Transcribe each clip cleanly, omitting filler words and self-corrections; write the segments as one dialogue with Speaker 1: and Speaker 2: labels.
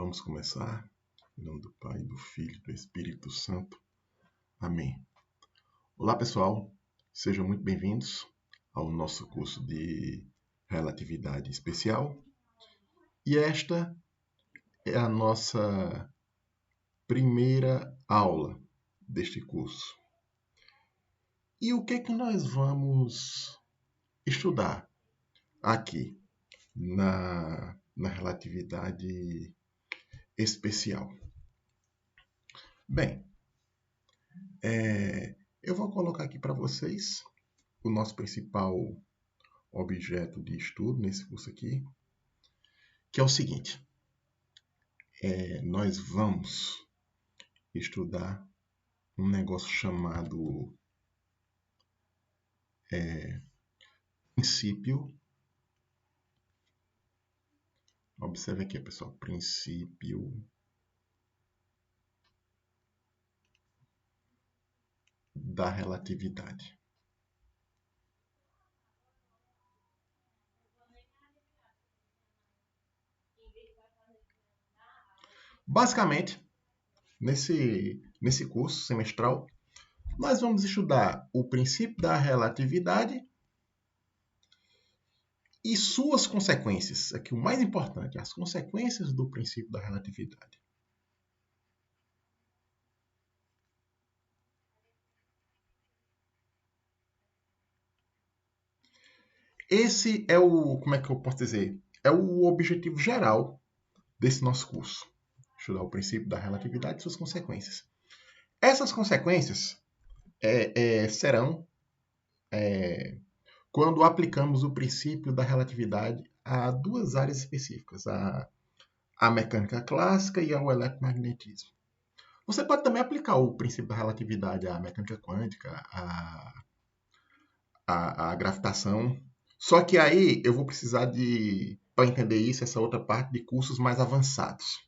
Speaker 1: Vamos começar. Em nome do Pai, do Filho e do Espírito Santo. Amém. Olá, pessoal. Sejam muito bem-vindos ao nosso curso de Relatividade Especial. E esta é a nossa primeira aula deste curso. E o que é que nós vamos estudar aqui na relatividade especial? Bem, eu vou colocar aqui para vocês o nosso principal objeto de estudo nesse curso aqui, que é o seguinte. Nós vamos estudar um negócio chamado princípio. Observe aqui, pessoal, princípio da relatividade. Basicamente, nesse curso semestral, nós vamos estudar o princípio da relatividade e suas consequências. Aqui o mais importante, as consequências do princípio da relatividade. Esse é como é que eu posso dizer? É o objetivo geral desse nosso curso. Estudar o princípio da relatividade e suas consequências. Essas consequências serão quando aplicamos o princípio da relatividade a duas áreas específicas, a mecânica clássica e ao eletromagnetismo. Você pode também aplicar o princípio da relatividade à mecânica quântica, à gravitação. Só que aí eu vou precisar para entender isso, essa outra parte, de cursos mais avançados.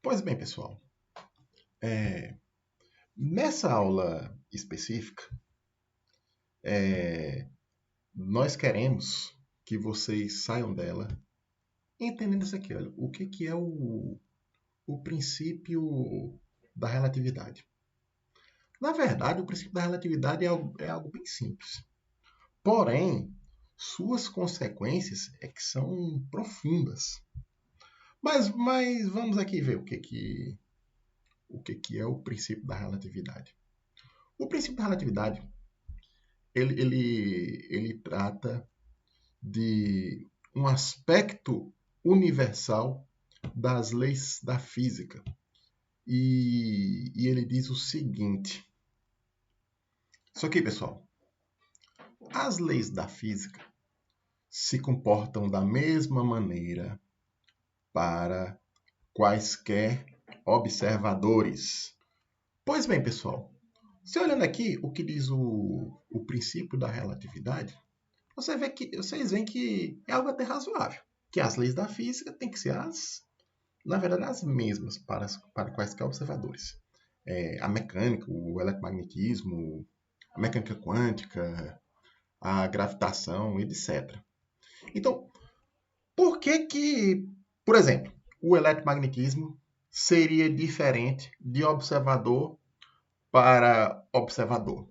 Speaker 1: Pois bem, pessoal, nessa aula específica, nós queremos que vocês saiam dela entendendo isso aqui. Olha, o que é o princípio da relatividade. Na verdade, o princípio da relatividade é algo bem simples. Porém, suas consequências que são profundas. Mas vamos aqui ver o que é o princípio da relatividade. O princípio da relatividade ele trata de um aspecto universal das leis da física. E ele diz o seguinte. Isso aqui, pessoal. As leis da física se comportam da mesma maneira para quaisquer observadores. Pois bem, pessoal, se olhando aqui o que diz o princípio da relatividade, vocês veem que é algo até razoável, que as leis da física têm que ser na verdade, as mesmas para quaisquer observadores. A mecânica, o eletromagnetismo, a mecânica quântica, a gravitação, etc. Então, por que, por exemplo, o eletromagnetismo seria diferente de observador para observador?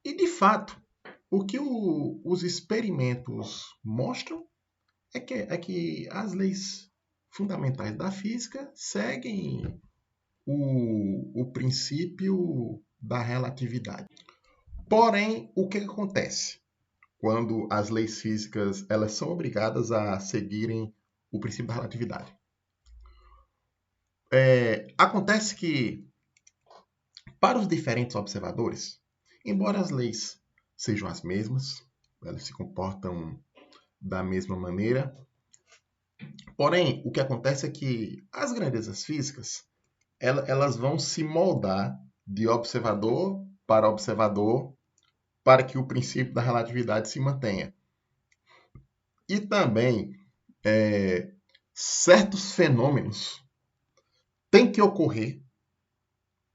Speaker 1: E, de fato, o que os experimentos mostram é que as leis fundamentais da física seguem o princípio da relatividade. Porém, o que acontece quando as leis físicas elas são obrigadas a seguirem o princípio da relatividade? Acontece que, para os diferentes observadores, embora as leis sejam as mesmas, elas se comportam da mesma maneira, porém, o que acontece é que as grandezas físicas elas vão se moldar de observador para observador para que o princípio da relatividade se mantenha. E também, certos fenômenos têm que ocorrer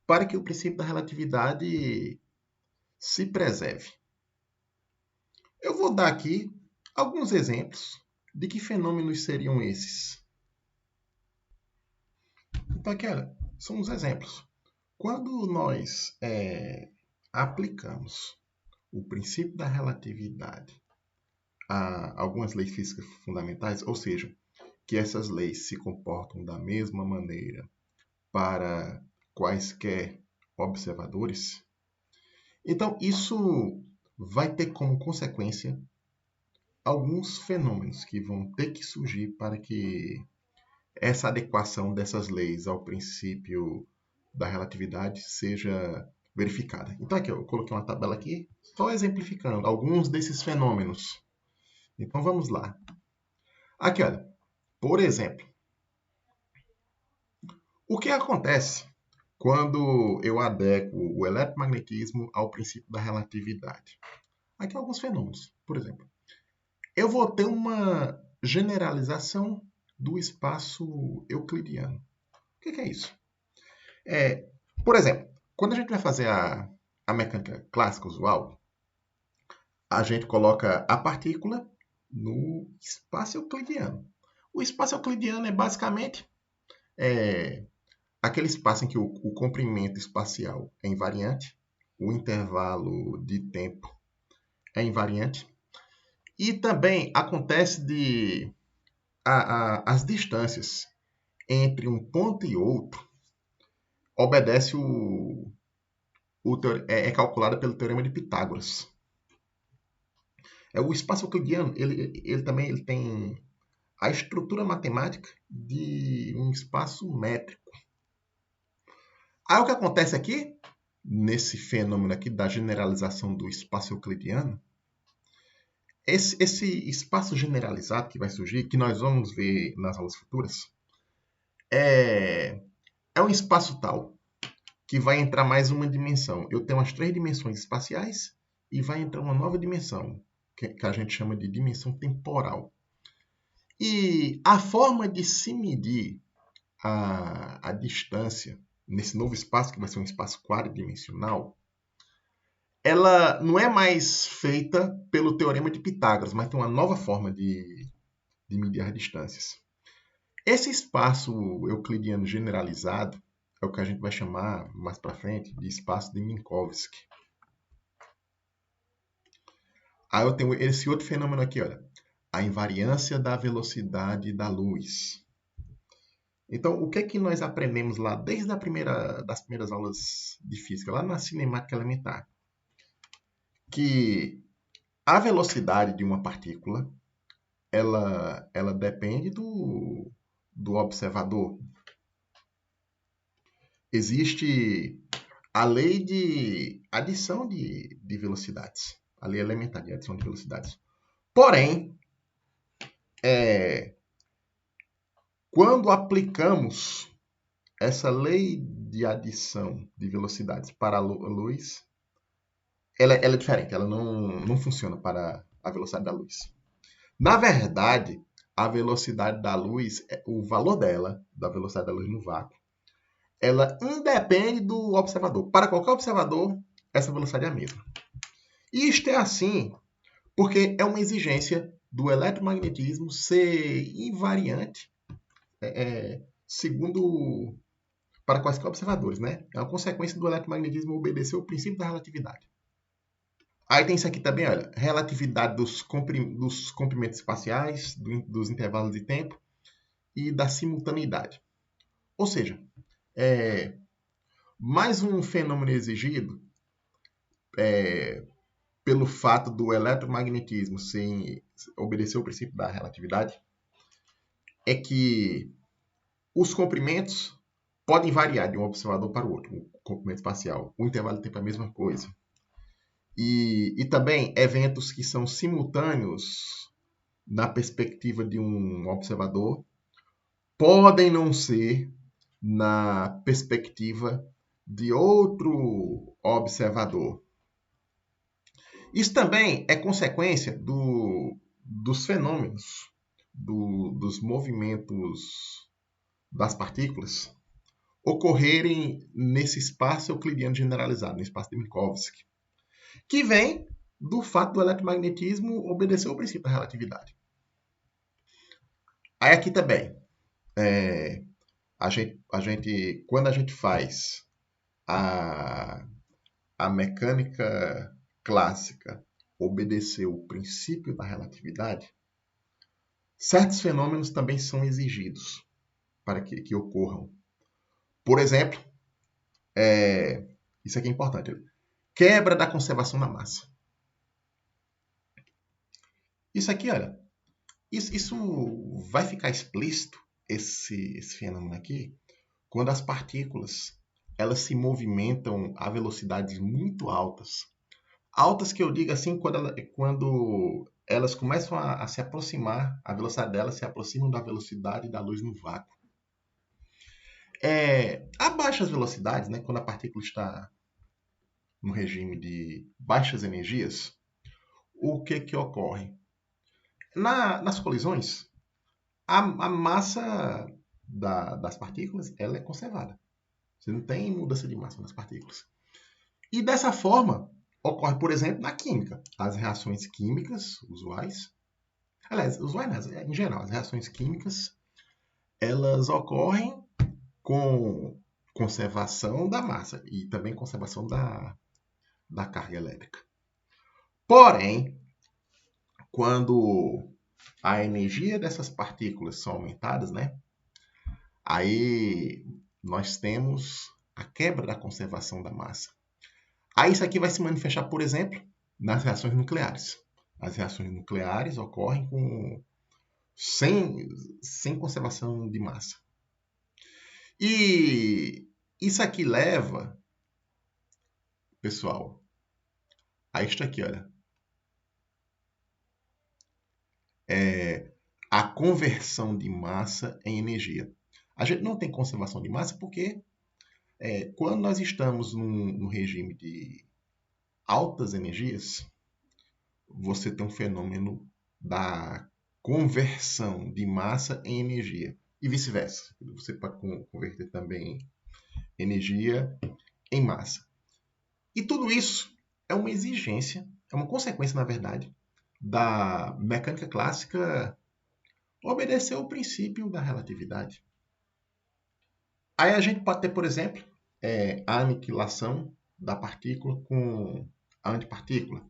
Speaker 1: para que o princípio da relatividade se preserve. Eu vou dar aqui alguns exemplos De que fenômenos seriam esses? Então, aqui, olha, são uns exemplos. Quando nós aplicamos o princípio da relatividade a algumas leis físicas fundamentais, ou seja, que essas leis se comportam da mesma maneira para quaisquer observadores, então isso vai ter como consequência alguns fenômenos que vão ter que surgir para que essa adequação dessas leis ao princípio da relatividade seja verificada. Então aqui eu coloquei uma tabela aqui, só exemplificando alguns desses fenômenos. Então vamos lá. Aqui, olha, por exemplo, o que acontece quando eu adequo o eletromagnetismo ao princípio da relatividade? Aqui alguns fenômenos. Por exemplo, eu vou ter uma generalização do espaço euclidiano. O que é isso? Por exemplo, quando a gente vai fazer a mecânica clássica usual, a gente coloca a partícula no espaço euclidiano. O espaço euclidiano é basicamente aquele espaço em que o comprimento espacial é invariante, o intervalo de tempo é invariante, e também acontece as distâncias entre um ponto e outro obedece é calculada pelo teorema de Pitágoras. O espaço euclidiano ele tem a estrutura matemática de um espaço métrico. Aí o que acontece aqui, nesse fenômeno aqui da generalização do espaço euclidiano, esse espaço generalizado que vai surgir, que nós vamos ver nas aulas futuras, é um espaço tal que vai entrar mais uma dimensão. Eu tenho as 3 dimensões espaciais e vai entrar uma nova dimensão, que a gente chama de dimensão temporal. E a forma de se medir a distância nesse novo espaço, que vai ser um espaço quadridimensional, ela não é mais feita pelo teorema de Pitágoras, mas tem uma nova forma de medir as distâncias. Esse espaço euclidiano generalizado é o que a gente vai chamar mais para frente de espaço de Minkowski. Aí eu tenho esse outro fenômeno aqui, olha, a invariância da velocidade da luz. Então, o que é que nós aprendemos lá desde das primeiras aulas de física, lá na cinemática elementar? Que a velocidade de uma partícula ela depende do observador. Existe a lei de adição de velocidades, a lei elementar de adição de velocidades. Porém, quando aplicamos essa lei de adição de velocidades para a luz, ela é diferente, ela não funciona para a velocidade da luz. Na verdade, a velocidade da luz, o valor dela, da velocidade da luz no vácuo, ela independe do observador. Para qualquer observador, essa velocidade é a mesma. E isto é assim porque é uma exigência do eletromagnetismo ser invariante segundo para quaisquer observadores, né? É uma consequência do eletromagnetismo obedecer o princípio da relatividade. Aí tem isso aqui também, olha, relatividade dos comprimentos espaciais, dos intervalos de tempo e da simultaneidade. Ou seja, mais um fenômeno exigido pelo fato do eletromagnetismo obedecer o princípio da relatividade é que os comprimentos podem variar de um observador para o outro, o comprimento espacial. O intervalo de tempo é a mesma coisa. E também eventos que são simultâneos na perspectiva de um observador podem não ser na perspectiva de outro observador. Isso também é consequência dos fenômenos, dos movimentos das partículas ocorrerem nesse espaço euclidiano generalizado, no espaço de Minkowski, que vem do fato do eletromagnetismo obedecer ao princípio da relatividade. Aí aqui também, quando a gente faz a, a mecânica clássica obedecer o princípio da relatividade, certos fenômenos também são exigidos para que ocorram. Por exemplo, isso aqui é importante, quebra da conservação da massa. Isso aqui, olha, isso vai ficar explícito, esse fenômeno aqui, quando as partículas elas se movimentam a velocidades muito altas. Altas que eu digo assim, quando elas começam a se aproximar, a velocidade delas se aproxima da velocidade da luz no vácuo. A baixas velocidades, né, quando a partícula está no regime de baixas energias, o que ocorre? Nas colisões, a massa das partículas ela é conservada. Você não tem mudança de massa nas partículas. E dessa forma, ocorre, por exemplo, na química. As reações químicas usuais, aliás, usuais não, em geral, as reações químicas, elas ocorrem com conservação da massa e também conservação da carga elétrica. Porém, quando a energia dessas partículas são aumentadas, né? Aí nós temos a quebra da conservação da massa. Aí isso aqui vai se manifestar, por exemplo, nas reações nucleares. As reações nucleares ocorrem sem conservação de massa. E isso aqui leva, pessoal, a isto aqui, olha. A conversão de massa em energia. A gente não tem conservação de massa porque quando nós estamos num regime de altas energias, você tem um fenômeno da conversão de massa em energia e vice-versa. Você pode converter também energia em massa. E tudo isso é uma exigência, é uma consequência, na verdade, da mecânica clássica obedecer ao princípio da relatividade. Aí a gente pode ter, por exemplo, a aniquilação da partícula com a antipartícula.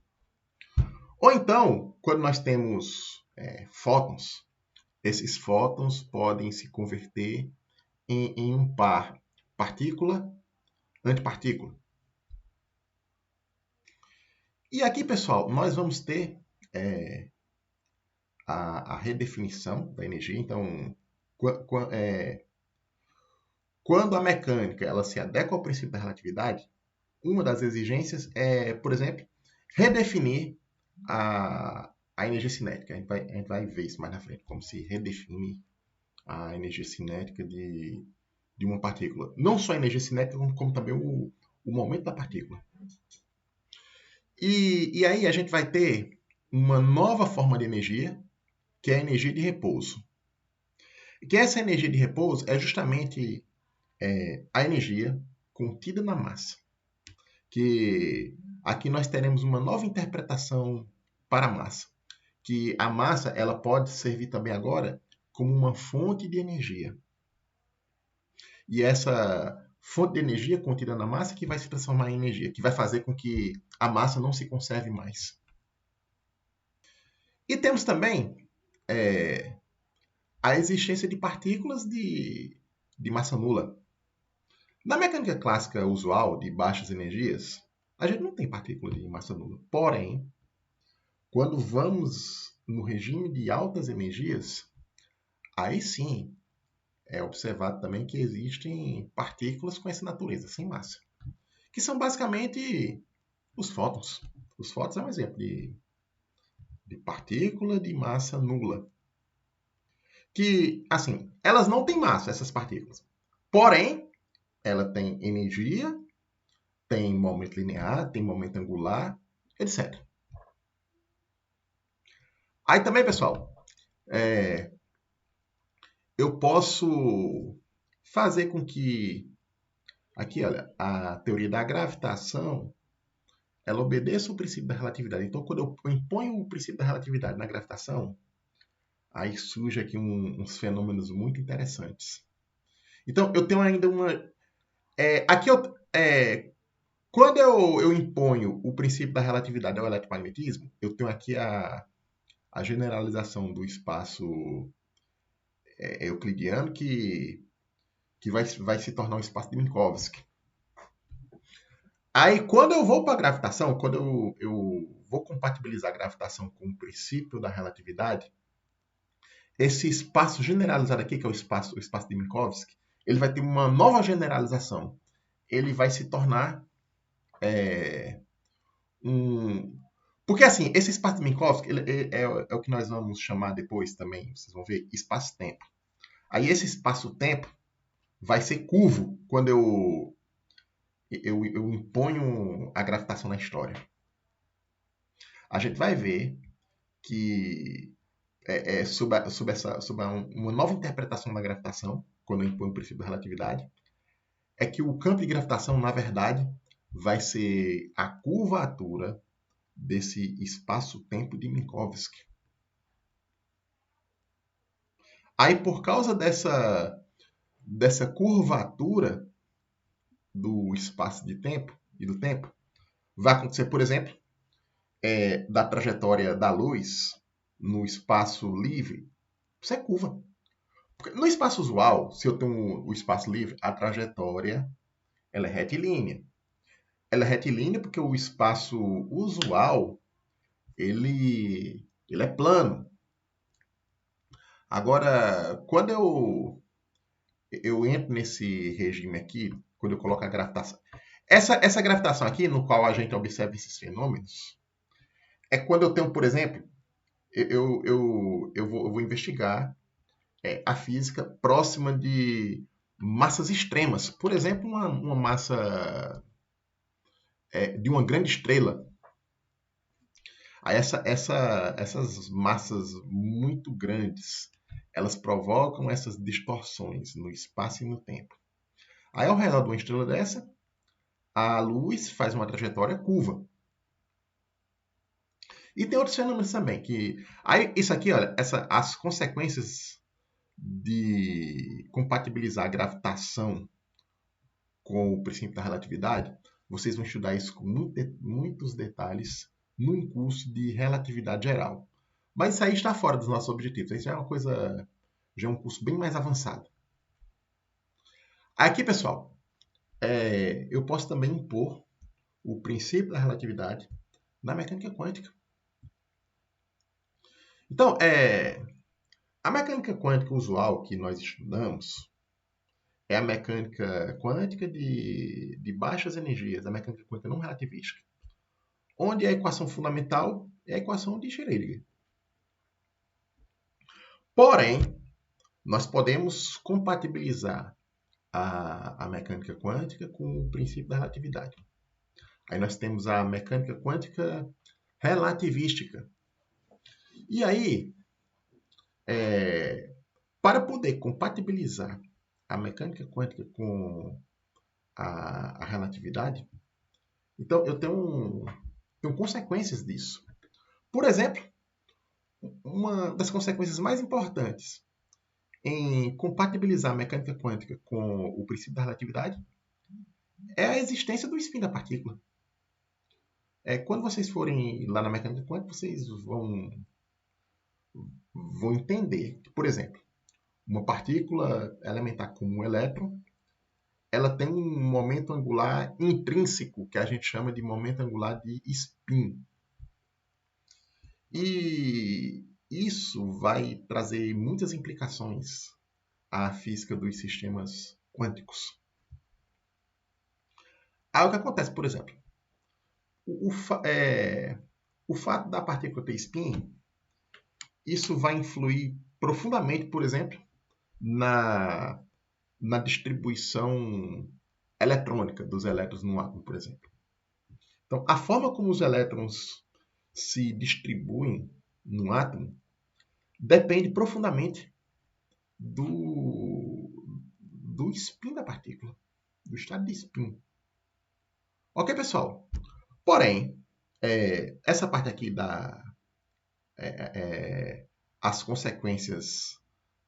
Speaker 1: Ou então, quando nós temos fótons, esses fótons podem se converter em um par partícula-antipartícula. E aqui, pessoal, nós vamos ter a redefinição da energia. Então, quando a mecânica ela se adequa ao princípio da relatividade, uma das exigências é, por exemplo, redefinir a energia cinética. A gente vai ver isso mais na frente, como se redefine a energia cinética de uma partícula. Não só a energia cinética, como também o momento da partícula. E aí a gente vai ter uma nova forma de energia, que é a energia de repouso. Que essa energia de repouso é justamente a energia contida na massa. Que aqui nós teremos uma nova interpretação para a massa. Que a massa ela pode servir também agora como uma fonte de energia. E essa fonte de energia contida na massa que vai se transformar em energia, que vai fazer com que a massa não se conserve mais. E temos também a existência de partículas de massa nula. Na mecânica clássica usual de baixas energias, a gente não tem partícula de massa nula. Porém, quando vamos no regime de altas energias, aí sim é observado também que existem partículas com essa natureza, sem massa, que são basicamente os fótons. Os fótons é um exemplo de partícula de massa nula. Que, assim, elas não têm massa, essas partículas. Porém, ela tem energia, tem momento linear, tem momento angular, etc. Aí também, pessoal, eu posso fazer com que, aqui, olha, a teoria da gravitação, ela obedeça o princípio da relatividade. Então, quando eu imponho o princípio da relatividade na gravitação, aí surge aqui uns fenômenos muito interessantes. Então, eu tenho ainda uma... aqui quando eu imponho o princípio da relatividade ao eletromagnetismo, eu tenho aqui a generalização do espaço euclidiano que vai se tornar um espaço de Minkowski. Aí, quando eu vou para a gravitação, quando eu vou compatibilizar a gravitação com o princípio da relatividade, esse espaço generalizado aqui, que é o espaço de Minkowski, ele vai ter uma nova generalização. Ele vai se tornar Porque, assim, esse espaço de Minkowski é o que nós vamos chamar depois também, vocês vão ver, espaço-tempo. Aí, esse espaço-tempo vai ser curvo quando eu imponho a gravitação na história. A gente vai ver que sob uma nova interpretação da gravitação, quando eu imponho o princípio da relatividade, é que o campo de gravitação, na verdade, vai ser a curvatura desse espaço-tempo de Minkowski. Aí, por causa dessa curvatura do espaço de tempo e do tempo, vai acontecer, por exemplo, da trajetória da luz no espaço livre, isso é curva. Porque no espaço usual, se eu tenho o espaço livre, a trajetória ela é retilínea. Ela é retilínea porque o espaço usual ele é plano. Agora, quando eu entro nesse regime aqui, quando eu coloco a gravitação. Essa gravitação aqui, no qual a gente observa esses fenômenos, é quando eu tenho, por exemplo, eu vou investigar a física próxima de massas extremas. Por exemplo, uma massa de uma grande estrela. Aí essas massas muito grandes, elas provocam essas distorções no espaço e no tempo. Aí, ao redor de uma estrela dessa, a luz faz uma trajetória curva. E tem outros fenômenos também, Aí, isso aqui, olha, as consequências de compatibilizar a gravitação com o princípio da relatividade, vocês vão estudar isso com muitos detalhes num curso de relatividade geral. Mas isso aí está fora dos nossos objetivos. Isso já é uma coisa, já é um curso bem mais avançado. Aqui, pessoal, eu posso também impor o princípio da relatividade na mecânica quântica. Então, a mecânica quântica usual que nós estudamos é a mecânica quântica de baixas energias, a mecânica quântica não relativística, onde a equação fundamental é a equação de Schrödinger. Porém, nós podemos compatibilizar a mecânica quântica com o princípio da relatividade. Aí nós temos a mecânica quântica relativística. E aí, para poder compatibilizar a mecânica quântica com a relatividade, então eu tenho consequências disso. Por exemplo, uma das consequências mais importantes em compatibilizar a mecânica quântica com o princípio da relatividade é a existência do spin da partícula. Quando vocês forem lá na mecânica quântica, vocês vão entender que, por exemplo, uma partícula elementar como um elétron, ela tem um momento angular intrínseco, que a gente chama de momento angular de spin. E isso vai trazer muitas implicações à física dos sistemas quânticos. Aí o que acontece, por exemplo, o fato da partícula ter spin, isso vai influir profundamente, por exemplo, na distribuição eletrônica dos elétrons no átomo, por exemplo. Então, a forma como os elétrons se distribuem no átomo depende profundamente do spin da partícula, do estado de spin. Ok, pessoal? Porém, essa parte aqui as consequências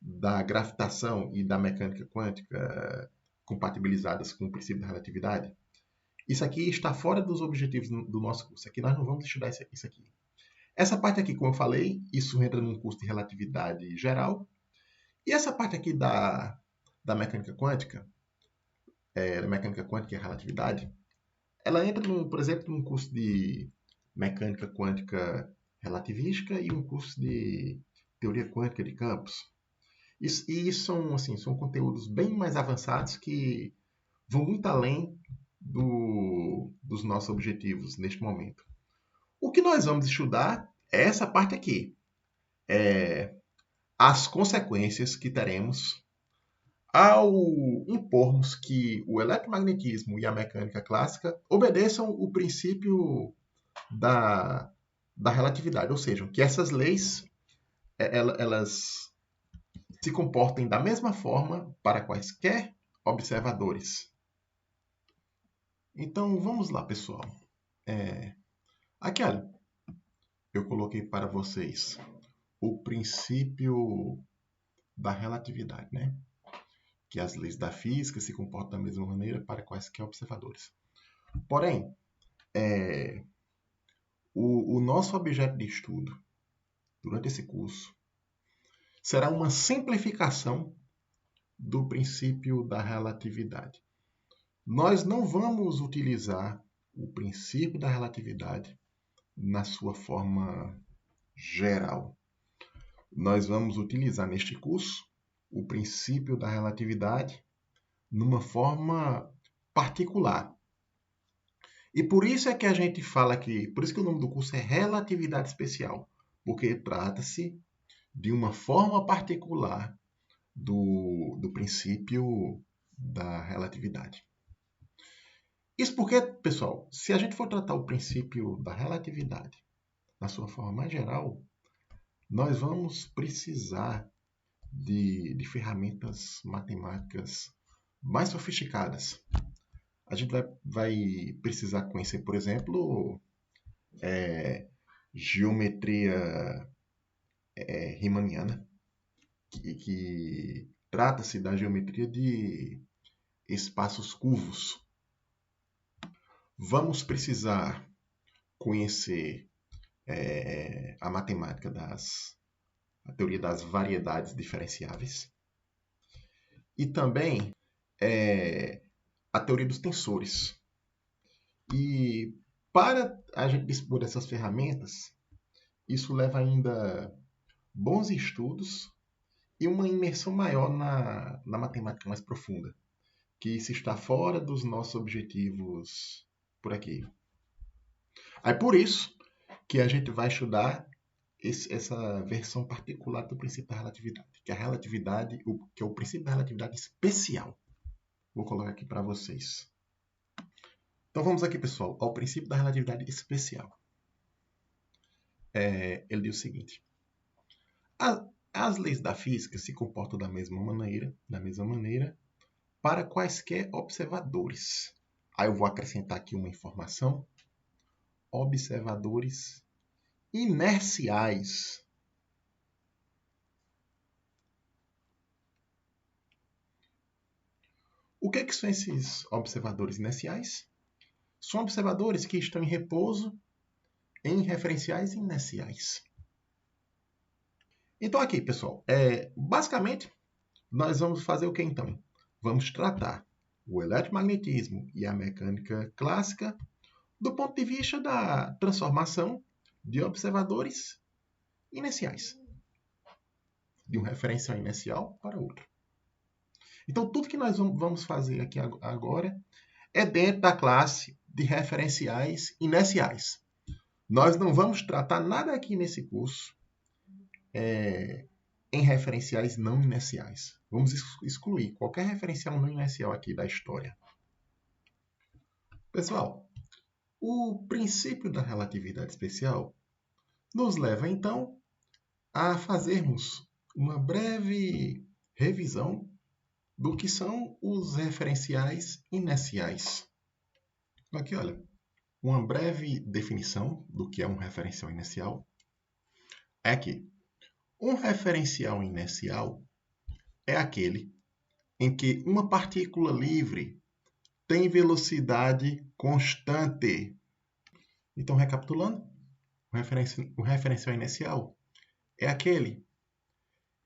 Speaker 1: da gravitação e da mecânica quântica compatibilizadas com o princípio da relatividade. Isso aqui está fora dos objetivos do nosso curso. Aqui nós não vamos estudar isso aqui. Essa parte aqui, como eu falei, isso entra num curso de relatividade geral. E essa parte aqui da mecânica quântica e relatividade, ela entra, por exemplo, num curso de mecânica quântica relativística e um curso de teoria quântica de campos. E são conteúdos bem mais avançados que vão muito além dos nossos objetivos neste momento. O que nós vamos estudar é essa parte aqui. As consequências que teremos ao impormos que o eletromagnetismo e a mecânica clássica obedeçam o princípio da relatividade, ou seja, que essas leis elas se comportem da mesma forma para quaisquer observadores. Então, vamos lá, pessoal. Aqui, olha, eu coloquei para vocês o princípio da relatividade, né? Que as leis da física se comportam da mesma maneira para quaisquer observadores. Porém, o nosso objeto de estudo durante esse curso será uma simplificação do princípio da relatividade. Nós não vamos utilizar o princípio da relatividade na sua forma geral. Nós vamos utilizar neste curso o princípio da relatividade numa forma particular. E por isso é que a gente fala que, por isso que o nome do curso é Relatividade Especial, porque trata-se de uma forma particular do princípio da relatividade. Isso porque, pessoal, se a gente for tratar o princípio da relatividade na sua forma mais geral, nós vamos precisar de ferramentas matemáticas mais sofisticadas. A gente vai precisar conhecer, por exemplo, geometria riemanniana, que trata-se da geometria de espaços curvos. Vamos precisar conhecer a matemática a teoria das variedades diferenciáveis e também a teoria dos tensores. E para a gente dispor dessas ferramentas, isso leva ainda bons estudos e uma imersão maior na matemática mais profunda, que se está fora dos nossos objetivos por aqui. É por isso que a gente vai estudar essa versão particular do princípio da relatividade, que é que é o princípio da relatividade especial. Vou colocar aqui para vocês. Então vamos aqui, pessoal, ao princípio da relatividade especial. Ele diz o seguinte: as leis da física se comportam da mesma maneira para quaisquer observadores. Aí eu vou acrescentar aqui uma informação: observadores inerciais. O que são esses observadores inerciais? São observadores que estão em repouso em referenciais inerciais. Então aqui, pessoal, basicamente, nós vamos fazer o que então? Vamos tratar o eletromagnetismo e a mecânica clássica do ponto de vista da transformação de observadores inerciais, de um referencial inercial para outro. Então, tudo que nós vamos fazer aqui agora é dentro da classe de referenciais inerciais. Nós não vamos tratar nada aqui nesse curso em referenciais não inerciais. Vamos excluir qualquer referencial não inercial aqui da história. Pessoal, o princípio da relatividade especial nos leva, então, a fazermos uma breve revisão do que são os referenciais inerciais. Aqui, olha, uma breve definição do que é um referencial inercial é que Um referencial inercial é aquele em que uma partícula livre tem velocidade constante. Então, recapitulando, o referencial inercial é aquele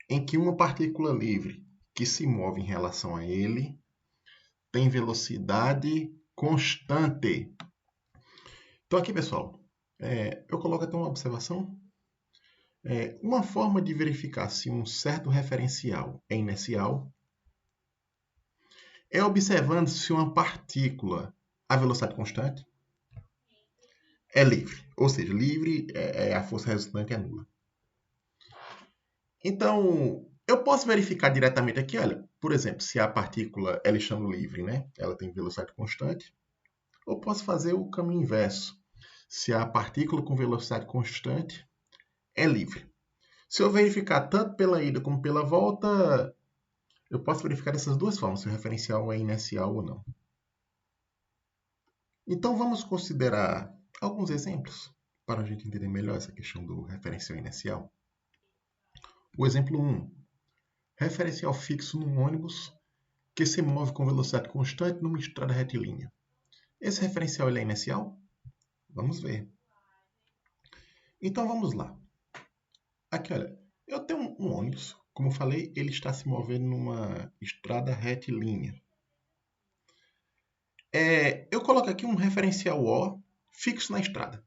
Speaker 1: em que uma partícula livre que se move em relação a ele tem velocidade constante. Então, aqui, pessoal, eu coloco até uma observação. Uma forma de verificar se um certo referencial é inercial é observando se uma partícula a velocidade constante é livre. Ou seja, livre a força resultante é nula. Então, eu posso verificar diretamente aqui, olha, por exemplo, se a partícula ela estando livre, né, ela tem velocidade constante, ou posso fazer o caminho inverso. Se a partícula com velocidade constante é livre. Se eu verificar tanto pela ida como pela volta, eu posso verificar dessas duas formas, se o referencial é inercial ou não. Então, vamos considerar alguns exemplos para a gente entender melhor essa questão do referencial inercial. O exemplo 1. Referencial fixo num ônibus que se move com velocidade constante numa estrada retilínea. Esse referencial ele é inercial? Vamos ver. Então, vamos lá. Aqui, olha, eu tenho um ônibus. Como eu falei, ele está se movendo numa estrada retilínea. Eu coloco aqui um referencial O fixo na estrada.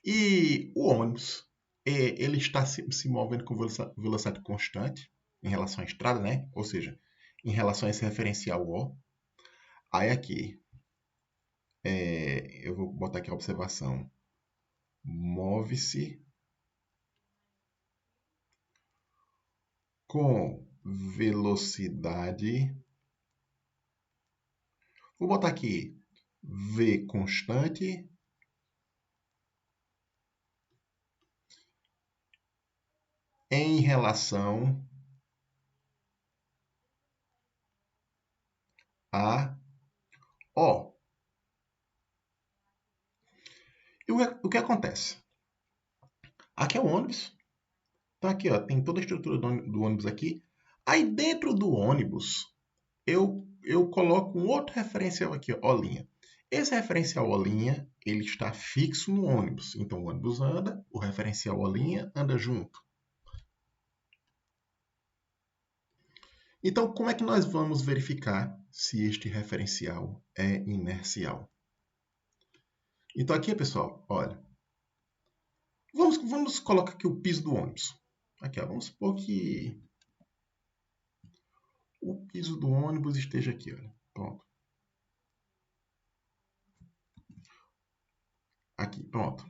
Speaker 1: E o ônibus, ele está se movendo com velocidade constante em relação à estrada, né? Ou seja, em relação a esse referencial O. Aí aqui, eu vou botar aqui a observação. Move-se com velocidade. Vou botar aqui V constante em relação a O. E o que acontece? Aqui é o ônibus. Então aqui ó, tem toda a estrutura do ônibus aqui. Aí dentro do ônibus, eu coloco um outro referencial aqui, ó, Olinha. Esse referencial Olinha, ele está fixo no ônibus. Então o ônibus anda, o referencial Olinha anda junto. Então, como é que nós vamos verificar se este referencial é inercial? Então aqui, pessoal, olha. Vamos colocar aqui o piso do ônibus. Aqui, ó, vamos supor que o piso do ônibus esteja aqui, olha. Pronto. Aqui, pronto.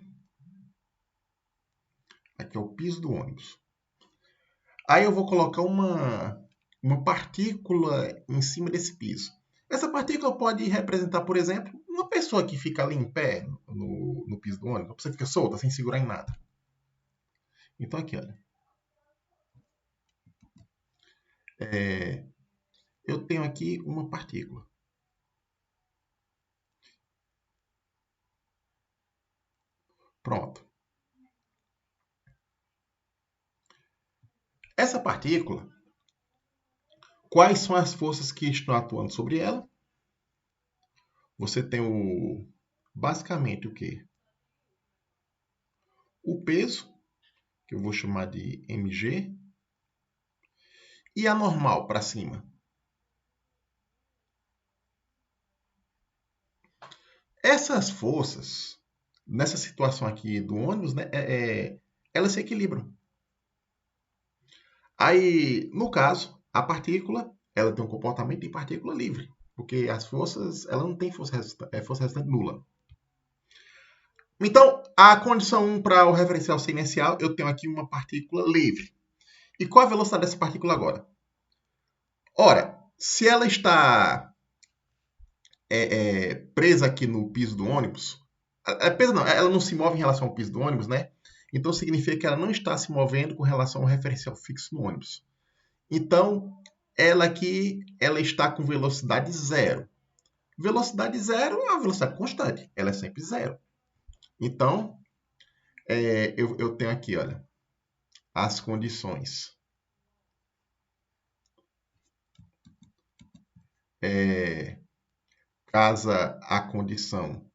Speaker 1: Aqui é o piso do ônibus. Aí eu vou colocar uma partícula em cima desse piso. Essa partícula pode representar, por exemplo, uma pessoa que fica ali em pé no piso do ônibus. Uma pessoa que fica solta, sem segurar em nada. Então aqui, olha. Eu tenho aqui uma partícula. Pronto. Essa partícula, quais são as forças que estão atuando sobre ela? Você tem basicamente o quê? O peso, que eu vou chamar de mg, e a normal para cima. Essas forças, nessa situação aqui do ônibus, né, elas se equilibram. Aí, no caso, a partícula, ela tem um comportamento de partícula livre, porque as forças, ela não tem força resultante nula. Então, a condição 1 para o referencial ser inercial, eu tenho aqui uma partícula livre. E qual a velocidade dessa partícula agora? Ora, se ela está presa aqui no piso do ônibus, presa não, ela não se move em relação ao piso do ônibus, né? Então significa que ela não está se movendo com relação ao referencial fixo no ônibus. Então, ela aqui, ela está com velocidade zero. Velocidade zero é uma velocidade constante, ela é sempre zero. Então, eu tenho aqui, olha, as condições casa a condição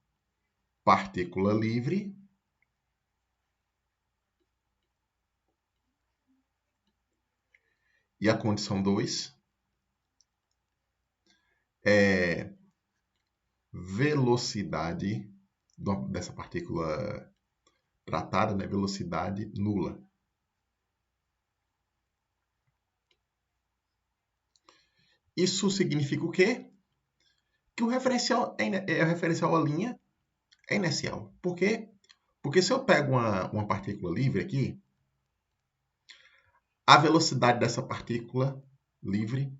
Speaker 1: partícula livre, e a condição 2 é velocidade dessa partícula tratada, né? Velocidade nula. Isso significa o quê? Que o referencial a linha é inercial. Por quê? Porque se eu pego uma partícula livre aqui, a velocidade dessa partícula livre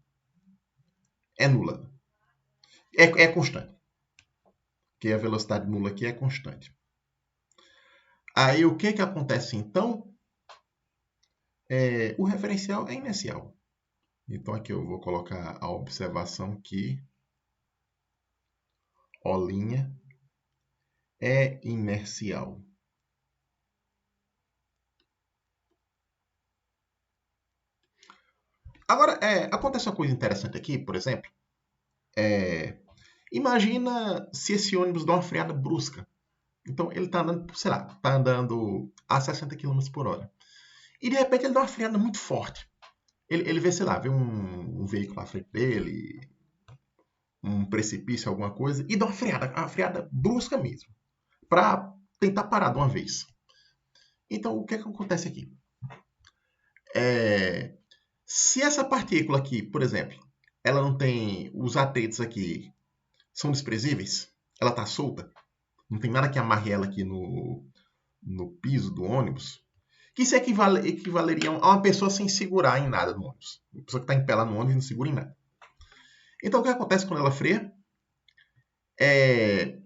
Speaker 1: é nula. É constante. Porque a velocidade nula aqui é constante. Aí o que acontece então? O referencial é inercial. Então aqui eu vou colocar a observação que O' é inercial. Agora, acontece uma coisa interessante aqui, por exemplo. Imagina se esse ônibus dá uma freada brusca. Então ele está andando, sei lá, está andando a 60 km por hora. E de repente ele dá uma freada muito forte. Ele vê, sei lá, vê um veículo à frente dele, um precipício, alguma coisa, e dá uma freada brusca mesmo, para tentar parar de uma vez. Então, o que acontece aqui? Se essa partícula aqui, por exemplo, ela não tem os atritos aqui, são desprezíveis, ela está solta, não tem nada que amarre ela aqui no piso do ônibus, que isso equivaleria a uma pessoa sem segurar em nada no ônibus. Uma pessoa que está em pé lá no ônibus e não segura em nada. Então, o que acontece quando ela freia? É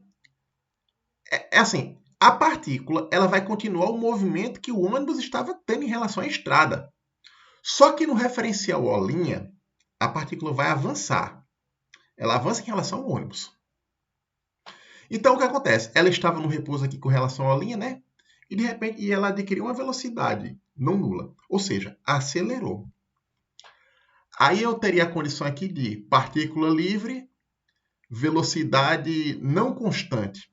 Speaker 1: assim, a partícula ela vai continuar o movimento que o ônibus estava tendo em relação à estrada. Só que no referencial O', a partícula vai avançar. Ela avança em relação ao ônibus. Então, o que acontece? Ela estava no repouso aqui com relação à linha, né? E de repente ela adquiriu uma velocidade não nula. Ou seja, acelerou. Aí eu teria a condição aqui de partícula livre, velocidade não constante.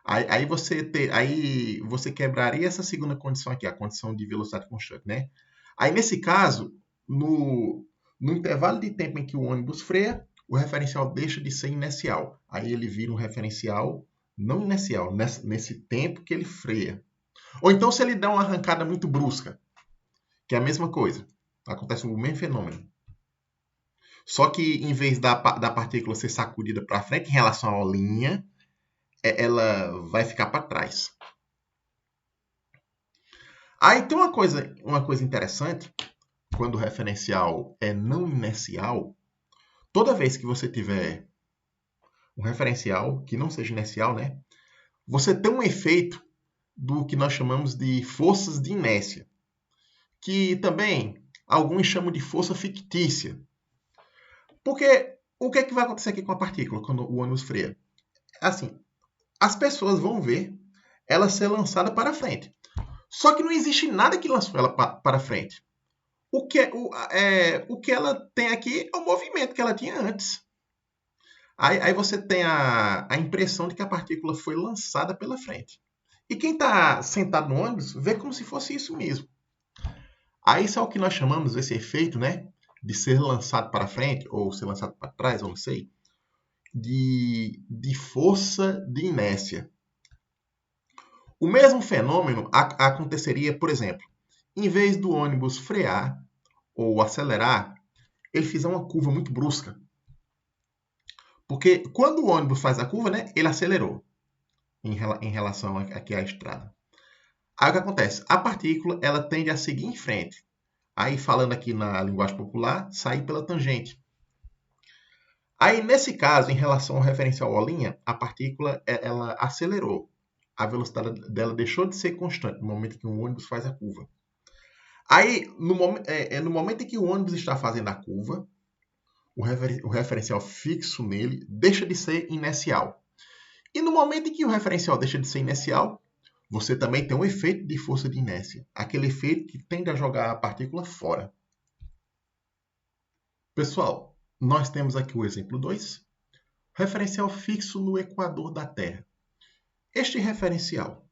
Speaker 1: Aí você quebraria essa segunda condição aqui, a condição de velocidade constante, né? Aí, nesse caso, no intervalo de tempo em que o ônibus freia, o referencial deixa de ser inercial. Aí ele vira um referencial não inercial, nesse tempo que ele freia. Ou então, se ele dá uma arrancada muito brusca, que é a mesma coisa. Acontece o mesmo fenômeno. Só que, em vez da partícula ser sacudida para frente em relação à linha, ela vai ficar para trás. Aí tem uma coisa interessante, quando o referencial é não inercial, toda vez que você tiver um referencial que não seja inercial, né, você tem um efeito do que nós chamamos de forças de inércia, que também alguns chamam de força fictícia. Porque o que é que vai acontecer aqui com a partícula quando o ônibus freia? Assim, as pessoas vão ver ela ser lançada para frente. Só que não existe nada que lançou ela para frente. O que ela tem aqui é o movimento que ela tinha antes. Aí você tem a impressão de que a partícula foi lançada pela frente. E quem está sentado no ônibus vê como se fosse isso mesmo. Aí isso é o que nós chamamos, esse efeito, né, de ser lançado para frente, ou ser lançado para trás, eu não sei, de força de inércia. O mesmo fenômeno aconteceria, por exemplo, em vez do ônibus frear ou acelerar, ele fizer uma curva muito brusca. Porque quando o ônibus faz a curva, né, ele acelerou em relação aqui à estrada. Aí o que acontece? A partícula ela tende a seguir em frente. Aí, falando aqui na linguagem popular, sair pela tangente. Aí, nesse caso, em relação ao referencial O', a partícula ela acelerou. A velocidade dela deixou de ser constante no momento que o ônibus faz a curva. Aí, no momento em que o ônibus está fazendo a curva, o referencial fixo nele deixa de ser inercial. E no momento em que o referencial deixa de ser inercial, você também tem um efeito de força de inércia, aquele efeito que tende a jogar a partícula fora. Pessoal, nós temos aqui o exemplo 2, referencial fixo no equador da Terra. Este referencial,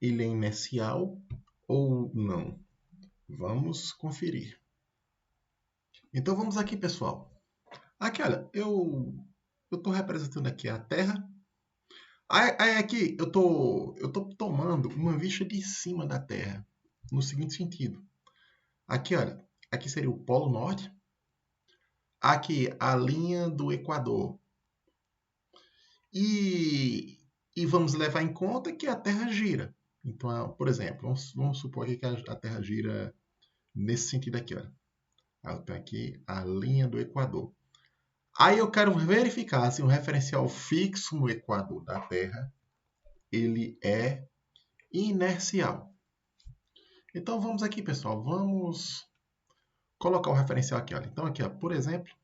Speaker 1: ele é inercial ou não? Vamos conferir. Então vamos aqui, pessoal. Aqui, olha, eu estou representando aqui a Terra. Aí aqui eu tô tomando uma vista de cima da Terra, no seguinte sentido. Aqui, olha, aqui seria o Polo Norte. Aqui a linha do Equador. E vamos levar em conta que a Terra gira. Então, por exemplo, vamos supor aqui que a Terra gira nesse sentido aqui, olha. Eu tenho aqui a linha do Equador. Aí eu quero verificar se o referencial fixo no equador da Terra ele é inercial. Então vamos aqui, pessoal, vamos colocar o referencial aqui. Olha. Então aqui, ó, por exemplo,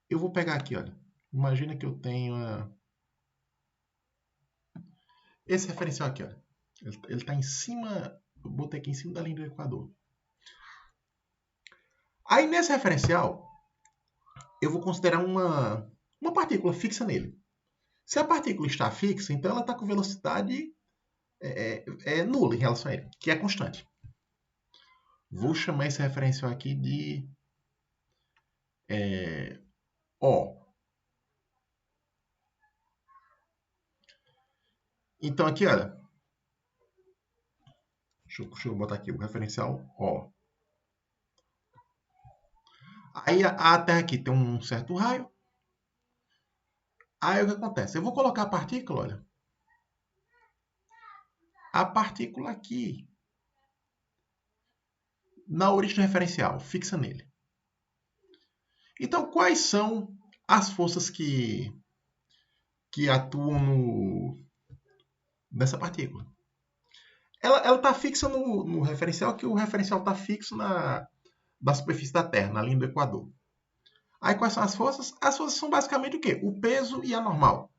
Speaker 1: eu vou pegar aqui, olha. Imagina que eu tenho esse referencial aqui, olha. Ele está em cima, eu botei aqui em cima da linha do equador. Aí nesse referencial, eu vou considerar uma partícula fixa nele. Se a partícula está fixa, então ela está com velocidade nula em relação a ele, que é constante. Vou chamar esse referencial aqui de O. Então aqui, olha, deixa eu botar aqui o referencial O. Aí a Terra aqui tem um certo raio. Aí o que acontece? Eu vou colocar a partícula, olha. A partícula aqui na origem do referencial, fixa nele. Então, quais são as forças que atuam nessa partícula? Ela está fixa no referencial, que o referencial está fixo na superfície da Terra, na linha do Equador. Aí quais são as forças? As forças são basicamente o quê? O peso e a normal.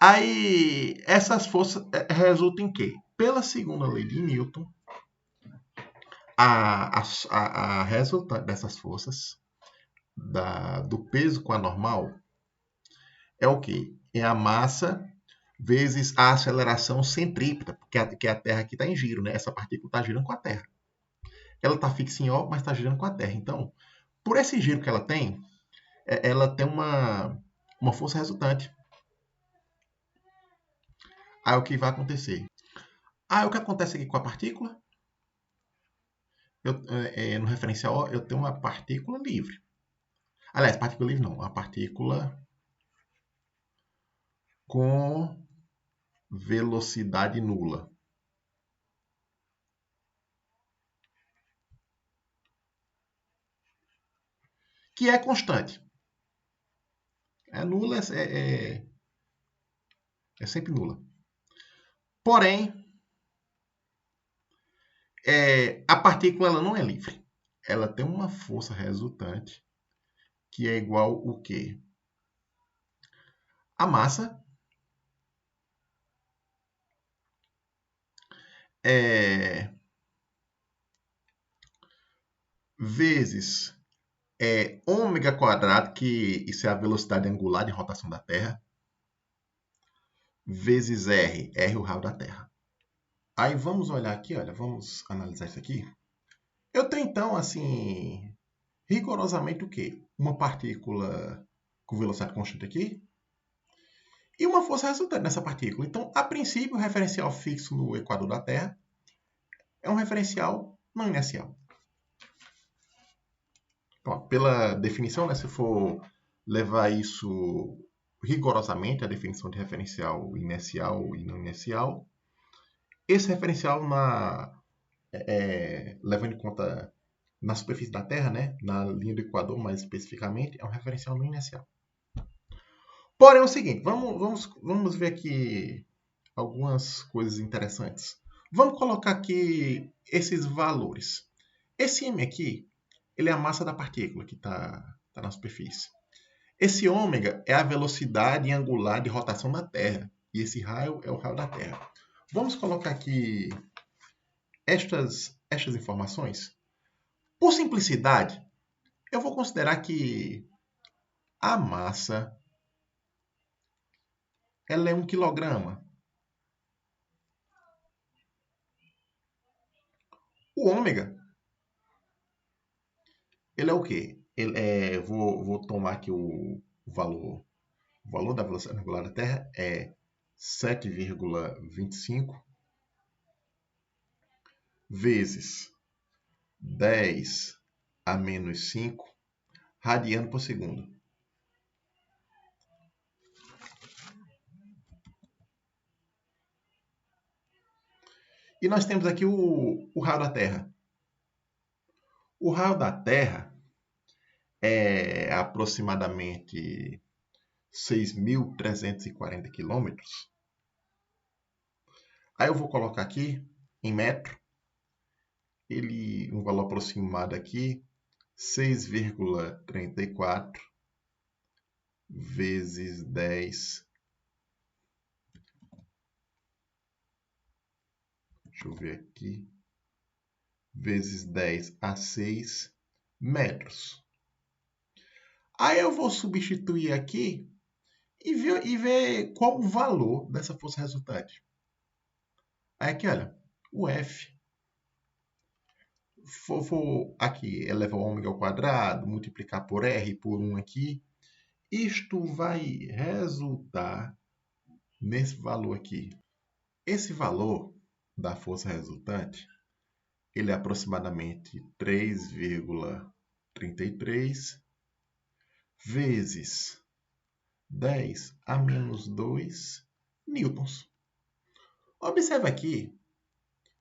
Speaker 1: Aí essas forças resultam em quê? Pela segunda lei de Newton, a resultante dessas forças, do peso com a normal, é o quê? É a massa vezes a aceleração centrípeta, porque a Terra aqui está em giro, né? Essa partícula está girando com a Terra. Ela está fixa em O, mas está girando com a Terra. Então, por esse giro que ela tem uma força resultante. Aí o que vai acontecer? Aí o que acontece aqui com a partícula? No referencial O, eu tenho uma partícula livre. Aliás, partícula livre não, uma partícula com velocidade nula. Que é constante. É nula, é sempre nula. Porém, a partícula ela não é livre. Ela tem uma força resultante que é igual o quê? A massa vezes ômega quadrado, que isso é a velocidade angular de rotação da Terra, vezes R é o raio da Terra. Aí vamos olhar aqui, olha, vamos analisar isso aqui. Eu tenho então, assim, rigorosamente o quê? Uma partícula com velocidade constante aqui e uma força resultante nessa partícula. Então, a princípio, o referencial fixo no equador da Terra é um referencial não inercial. Bom, pela definição, né, se for levar isso rigorosamente, a definição de referencial inercial e não inercial, esse referencial, levando em conta na superfície da Terra, né, na linha do Equador mais especificamente, é um referencial não inercial. Porém, é o seguinte, vamos ver aqui algumas coisas interessantes. Vamos colocar aqui esses valores. Esse M aqui, ele é a massa da partícula que está na superfície. Esse ômega é a velocidade angular de rotação da Terra. E esse raio é o raio da Terra. Vamos colocar aqui estas informações. Por simplicidade, eu vou considerar que a massa ela é 1 quilograma. O ômega, ele é o quê? Vou tomar aqui o valor da velocidade angular da Terra é 7,25 vezes 10 a menos 5 radiano por segundo. E nós temos aqui o raio da Terra. O raio da Terra é aproximadamente 6.340 quilômetros. Aí eu vou colocar aqui em metro, um valor aproximado aqui, 6,34 vezes 10. Deixa eu ver aqui. Vezes 10 a 6 metros. Aí eu vou substituir aqui e ver qual o valor dessa força resultante. Aí aqui, olha, o F. Vou aqui elevar o ômega ao quadrado, multiplicar por R por 1 aqui. Isto vai resultar nesse valor aqui. Esse valor da força resultante, ele é aproximadamente 3,33 vezes 10 a menos 2 newtons. Observe aqui,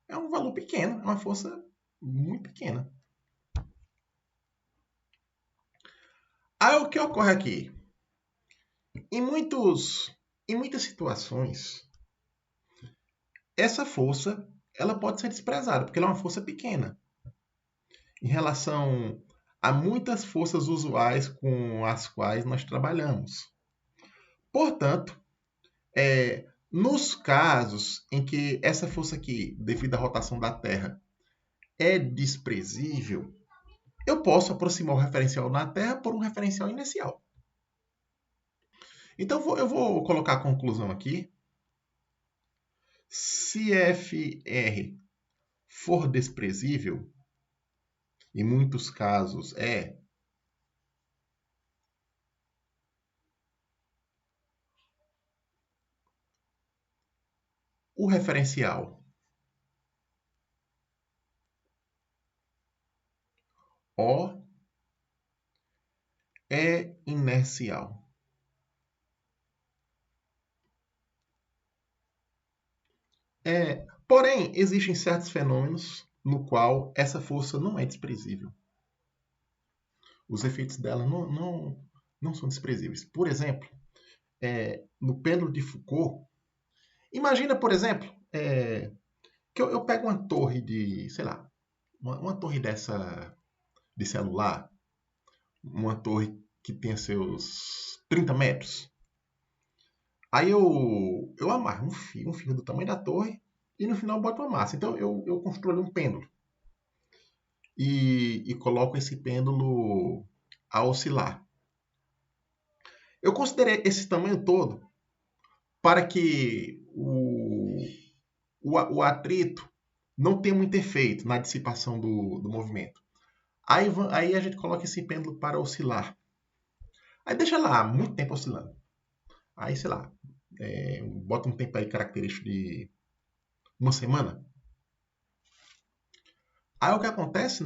Speaker 1: é um valor pequeno, é uma força muito pequena. Aí o que ocorre aqui? Em muitas situações, essa força ela pode ser desprezada, porque ela é uma força pequena em relação a muitas forças usuais com as quais nós trabalhamos. Portanto, nos casos em que essa força aqui, devido à rotação da Terra, é desprezível, eu posso aproximar o referencial na Terra por um referencial inercial. Então, eu vou colocar a conclusão aqui. Se Fr for desprezível, em muitos casos o referencial O é inercial. Porém, existem certos fenômenos no qual essa força não é desprezível. Os efeitos dela não são desprezíveis. Por exemplo, no pêndulo de Foucault, imagina, por exemplo, que eu pego uma torre de, sei lá, uma torre dessa de celular, uma torre que tenha seus 30 metros. Aí eu amarro um fio do tamanho da torre e no final boto uma massa. Então eu construo um pêndulo e coloco esse pêndulo a oscilar. Eu considerei esse tamanho todo para que o atrito não tenha muito efeito na dissipação do movimento. Aí a gente coloca esse pêndulo para oscilar. Aí deixa lá muito tempo oscilando. Aí, sei lá, bota um tempo aí característico de uma semana. Aí o que acontece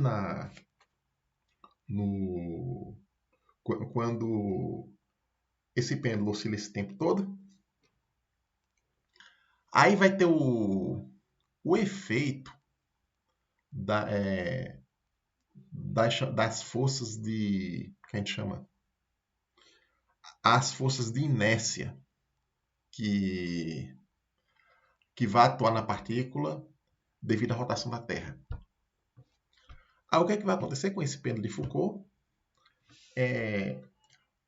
Speaker 1: quando esse pêndulo oscila esse tempo todo, aí vai ter o efeito das forças que a gente chama as forças de inércia que vai atuar na partícula devido à rotação da Terra. Aí o que vai acontecer com esse pêndulo de Foucault?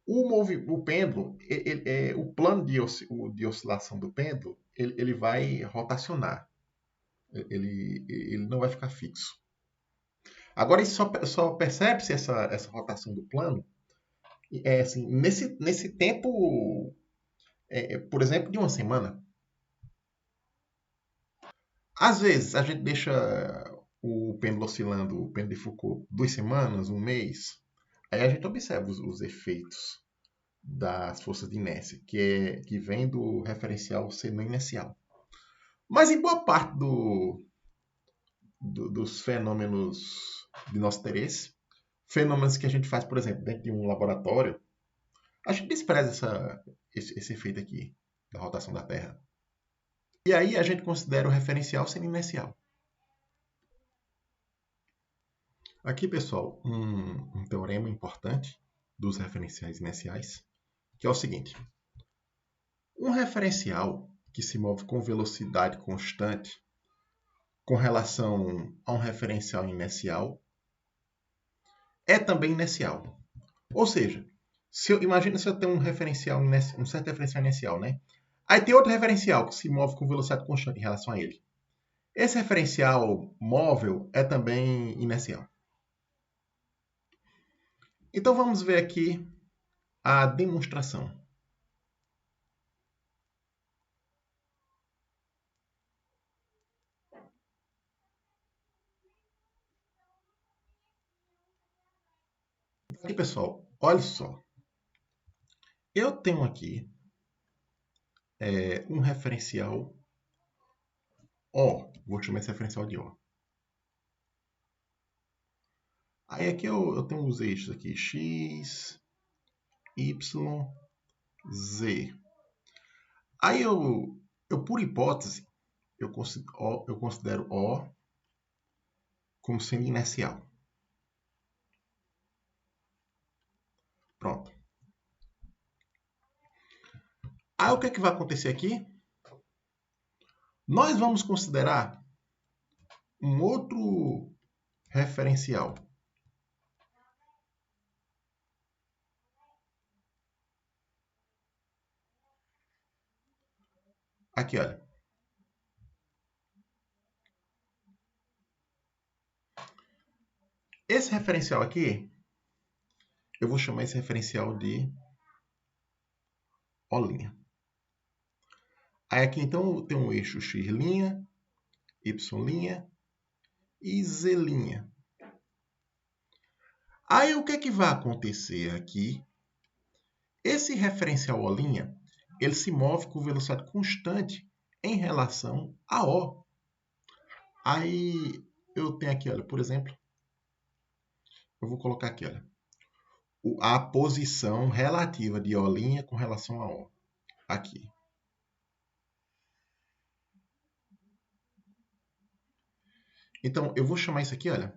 Speaker 1: O pêndulo, o plano de oscilação do pêndulo, ele vai rotacionar. Ele não vai ficar fixo. Agora, isso só percebe-se essa rotação do plano assim, nesse tempo, por exemplo, de uma semana. Às vezes, a gente deixa o pêndulo oscilando, o pêndulo de Foucault, 2 semanas, um mês. Aí a gente observa os efeitos das forças de inércia, que vem do referencial seno inercial. Mas em boa parte dos fenômenos de nosso interesse, fenômenos que a gente faz, por exemplo, dentro de um laboratório, a gente despreza esse efeito aqui da rotação da Terra. E aí a gente considera o referencial seno inercial. Aqui, pessoal, um teorema importante dos referenciais inerciais, que é o seguinte. Um referencial que se move com velocidade constante com relação a um referencial inercial é também inercial. Ou seja, imagina se eu tenho um certo referencial inercial, né? Aí tem outro referencial que se move com velocidade constante em relação a ele. Esse referencial móvel é também inercial. Então vamos ver aqui a demonstração. Aqui, pessoal, olha só. Eu tenho aqui um referencial O. Vou chamar esse referencial de O. Aí aqui eu tenho os eixos aqui, x, y, z. Aí eu por hipótese, eu considero O como sendo inercial. Pronto. Aí o que é que vai acontecer aqui? Nós vamos considerar um outro referencial. Aqui, olha. Esse referencial aqui, eu vou chamar esse referencial de O'. Aí aqui, então, tem um eixo x', y' e z'. Aí o que é que vai acontecer aqui? Esse referencial O', ele se move com velocidade constante em relação a O. Aí eu tenho aqui, olha, por exemplo, eu vou colocar aqui, olha, a posição relativa de O' com relação a O. Aqui. Então, eu vou chamar isso aqui, olha,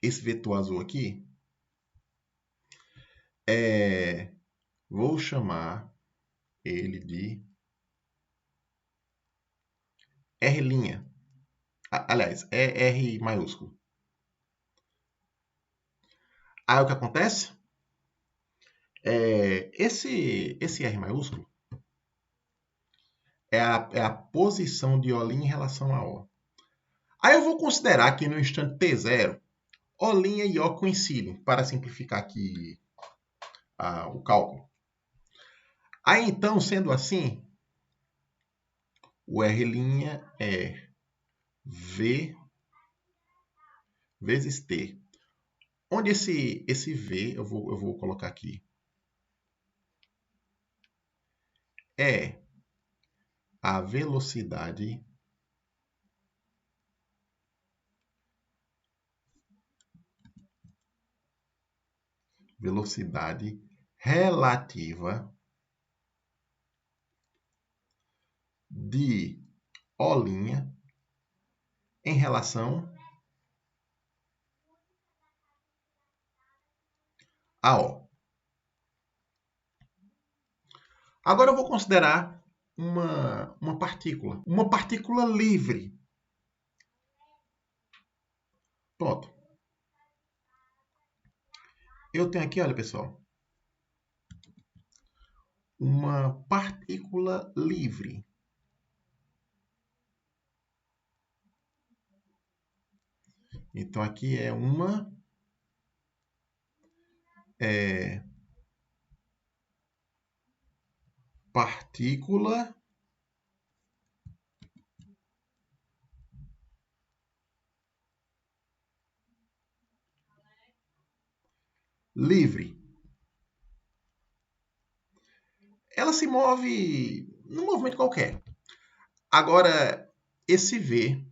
Speaker 1: esse vetor azul aqui, vou chamar ele de R'. Aliás, é R maiúsculo. Aí o que acontece? Esse R maiúsculo é a posição de O' em relação a O. Aí eu vou considerar que no instante t0, O' e O coincidem, para simplificar aqui o cálculo. Aí então, sendo assim, o R' é V vezes T. Onde esse V, eu vou colocar aqui, é a velocidade relativa de O' em relação a O. Agora eu vou considerar uma partícula livre. Pronto. Eu tenho aqui, olha pessoal, uma partícula livre. Então, aqui é uma partícula livre. Ela se move num movimento qualquer. Agora, esse V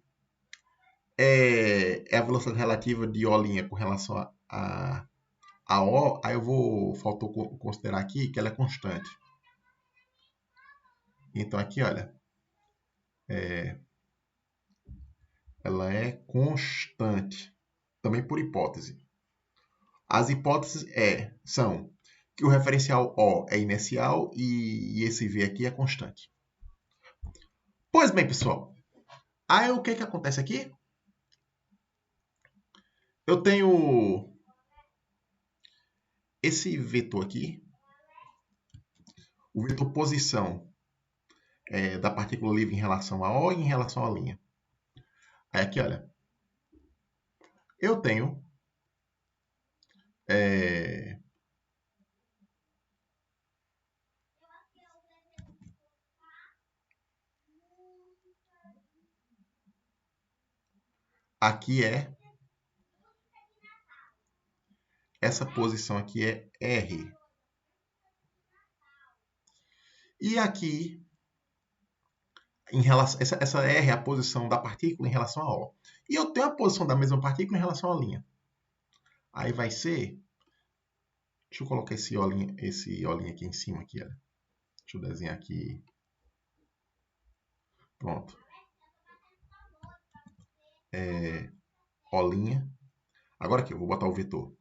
Speaker 1: é a velocidade relativa de O' com relação a O. Aí faltou considerar aqui que ela é constante. Então, aqui, olha, ela é constante, também por hipótese. As hipóteses são que o referencial O é inercial e esse V aqui é constante. Pois bem, pessoal, aí o que acontece aqui? Eu tenho esse vetor aqui, o vetor posição da partícula livre em relação a O e em relação à linha. Aí aqui, olha, eu tenho aqui essa posição aqui é R. E aqui, essa R é a posição da partícula em relação a O. E eu tenho a posição da mesma partícula em relação à linha. Aí vai ser... Deixa eu colocar esse olhinho aqui em cima. Aqui, olha. Deixa eu desenhar aqui. Pronto. Olinha. Agora aqui, eu vou botar o vetor.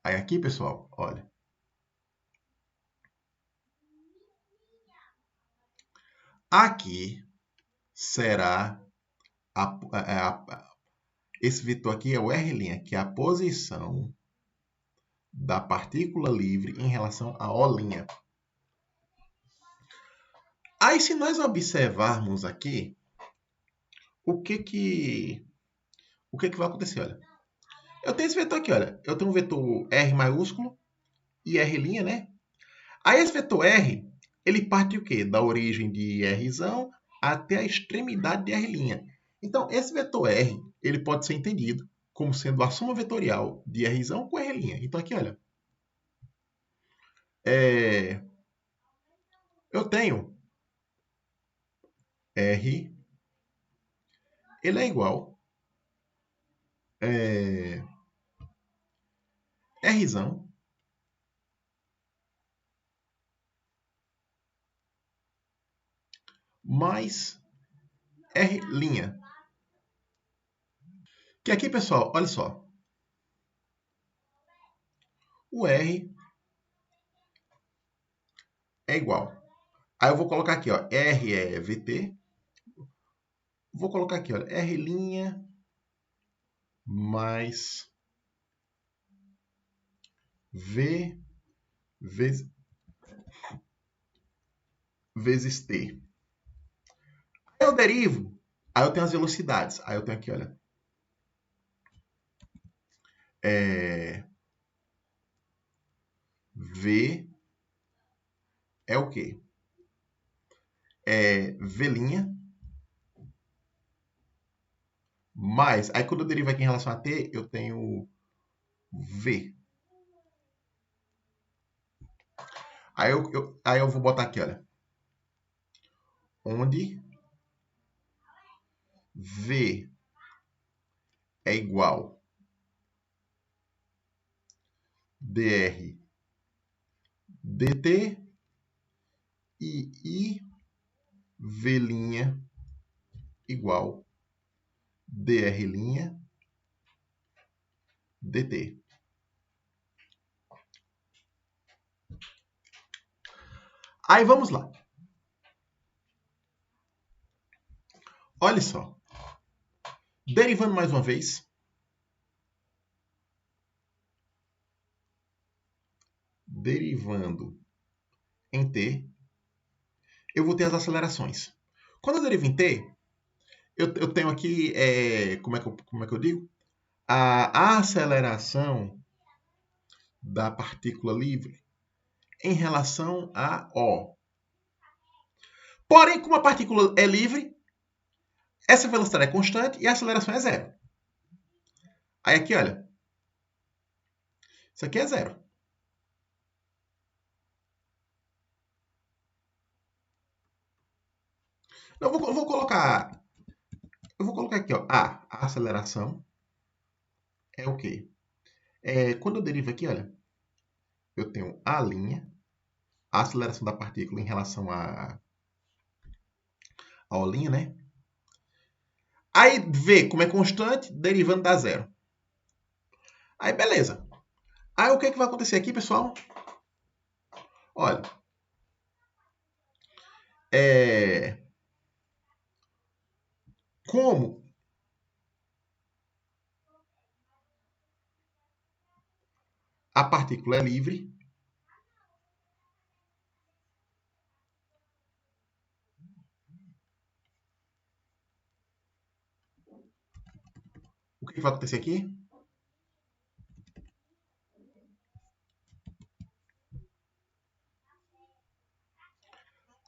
Speaker 1: Aí aqui, pessoal, olha. Aqui será esse vetor aqui é o R', que é a posição da partícula livre em relação a O'. Aí, se nós observarmos aqui, o que vai acontecer? Olha, eu tenho esse vetor aqui, olha. Eu tenho um vetor R maiúsculo e R', né? Aí esse vetor R, ele parte o quê? Da origem de Rzão até a extremidade de R'. Então, esse vetor R, ele pode ser entendido como sendo a soma vetorial de Rzão com R'. Então, aqui, olha. Eu tenho R, ele é igual Rzão mais R'. Que aqui, pessoal, olha só. O R é igual. Aí eu vou colocar aqui, ó, R é VT. Vou colocar aqui, olha, R' mais V vezes T. Aí eu derivo, aí eu tenho as velocidades. Aí eu tenho aqui, olha, V é o quê? É V', mais, aí quando eu derivo aqui em relação a T, eu tenho V. Aí eu vou botar aqui, olha, onde V é igual dr dt e IV' igual dr' dt. Aí vamos lá. Olha só. Derivando mais uma vez. derivando em t, eu vou ter as acelerações. Quando eu derivo em t, eu tenho aqui, como é que eu digo? A aceleração da partícula livre em relação a O. Porém, como a partícula é livre, essa velocidade é constante e a aceleração é zero. Aí aqui, olha, isso aqui é zero. Eu vou colocar aqui, ó, a aceleração é o quê? Quando eu derivo aqui, olha, eu tenho a aceleração da partícula em relação a olinha, né? Aí V, como é constante, derivando dá zero. Aí beleza. Aí o que vai acontecer aqui, pessoal? Olha, como a partícula é livre, o que vai acontecer aqui?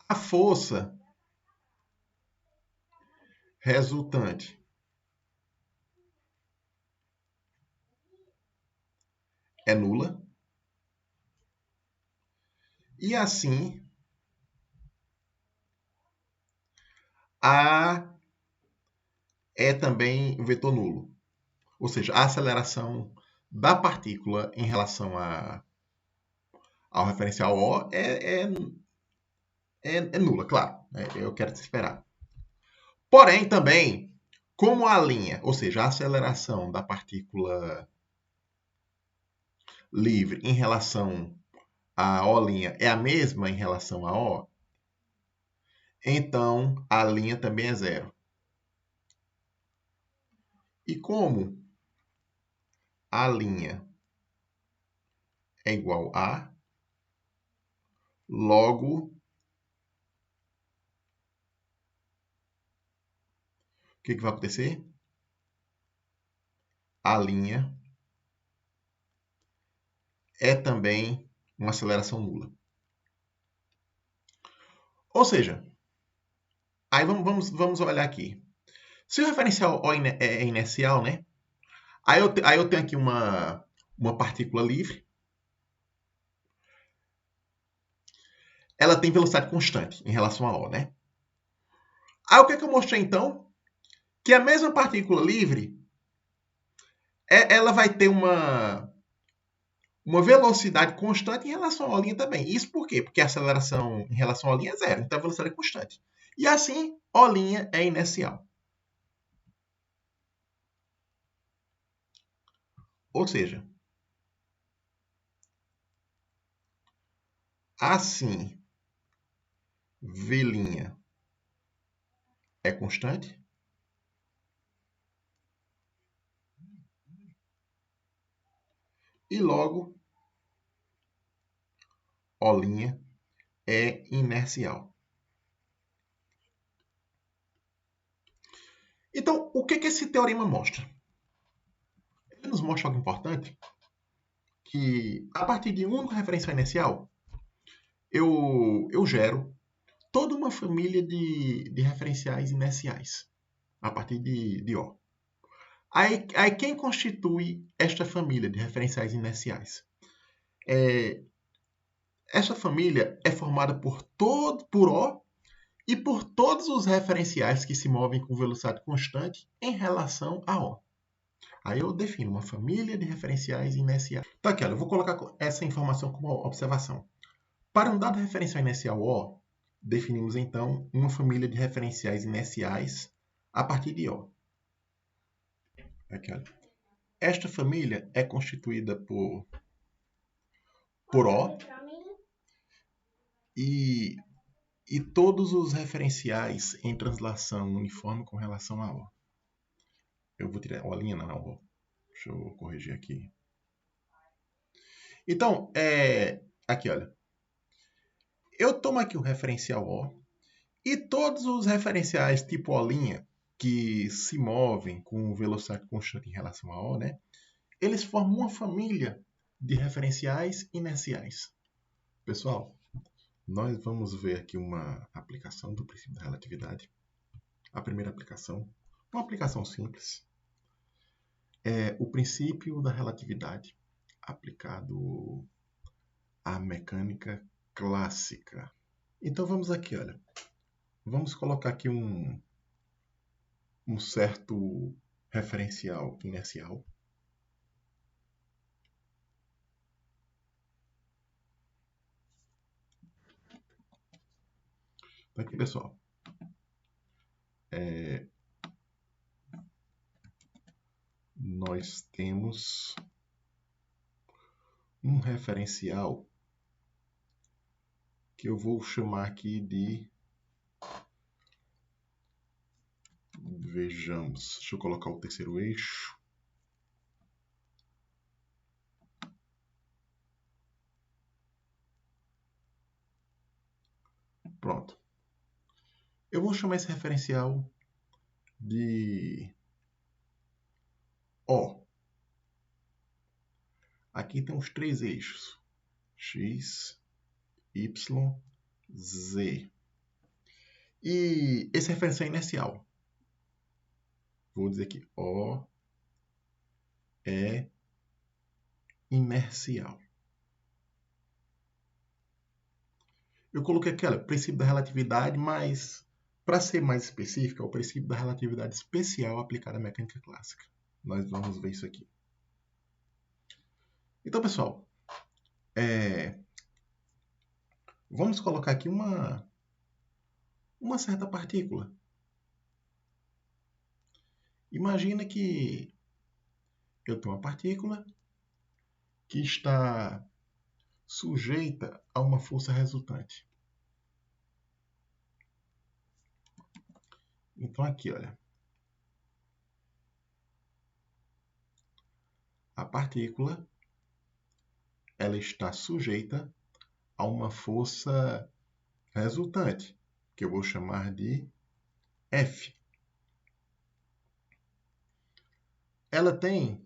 Speaker 1: A força resultante é nula. E assim, A é também um vetor nulo. Ou seja, a aceleração da partícula em relação ao referencial O é nula, claro. Eu quero te esperar. Porém, também, como a linha, ou seja, a aceleração da partícula livre em relação à O' é a mesma em relação a O, então a linha também é zero. E como a linha é igual a, logo, o que vai acontecer? A linha é também uma aceleração nula. Ou seja, aí vamos olhar aqui. Se o referencial O é inercial, né? Aí eu tenho aqui uma partícula livre. Ela tem velocidade constante em relação a O, né? Aí o que eu mostrei então? Que a mesma partícula livre, ela vai ter uma velocidade constante em relação à linha também. Isso por quê? Porque a aceleração em relação à linha é zero, então a velocidade é constante. E assim, O' é inercial. Ou seja, assim, V' é constante. E logo, O' é inercial. Então, o que esse teorema mostra? Ele nos mostra algo importante, que a partir de um único referencial inercial, eu gero toda uma família de referenciais inerciais, a partir de O. Aí quem constitui esta família de referenciais inerciais? Essa família é formada por O e por todos os referenciais que se movem com velocidade constante em relação a O. Aí eu defino uma família de referenciais inerciais. Então aqui, olha, eu vou colocar essa informação como observação. Para um dado referencial inercial O, definimos então uma família de referenciais inerciais a partir de O. Aqui, olha. Esta família é constituída por O e todos os referenciais em translação uniforme com relação a O. Eu vou tirar O', não. Deixa eu corrigir aqui. Então, Aqui, olha. Eu tomo aqui o referencial O e todos os referenciais tipo O', que se movem com velocidade constante em relação a O, né? Eles formam uma família de referenciais inerciais. Pessoal, nós vamos ver aqui uma aplicação do princípio da relatividade. A primeira aplicação, uma aplicação simples, é o princípio da relatividade aplicado à mecânica clássica. Então vamos aqui, olha. Vamos colocar aqui um certo referencial inercial. Então aqui, pessoal, nós temos um referencial que eu vou chamar aqui de... Vejamos, deixa eu colocar o terceiro eixo. Pronto. Eu vou chamar esse referencial de O. Aqui tem os três eixos, X, Y, Z. E esse referencial é inercial. Vou dizer aqui, O é inercial. Eu coloquei aqui, olha, princípio da relatividade, mas para ser mais específico, é o princípio da relatividade especial aplicado à mecânica clássica. Nós vamos ver isso aqui. Então, pessoal, vamos colocar aqui uma certa partícula. Imagina que eu tenho uma partícula que está sujeita a uma força resultante. Então aqui, olha, a partícula ela está sujeita a uma força resultante, que eu vou chamar de F. Ela tem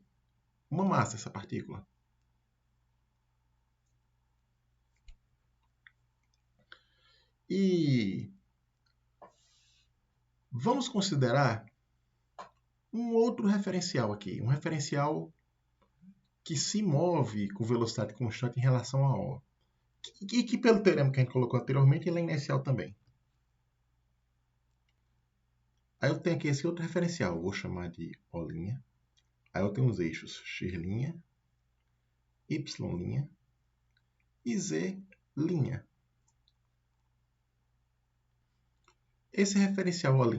Speaker 1: uma massa, essa partícula. E vamos considerar um outro referencial aqui, um referencial que se move com velocidade constante em relação a O. E que, pelo teorema que a gente colocou anteriormente, ele é inercial também. Aí eu tenho aqui esse outro referencial, eu vou chamar de O'. Aí eu tenho os eixos X', Y' e Z'. Esse referencial O',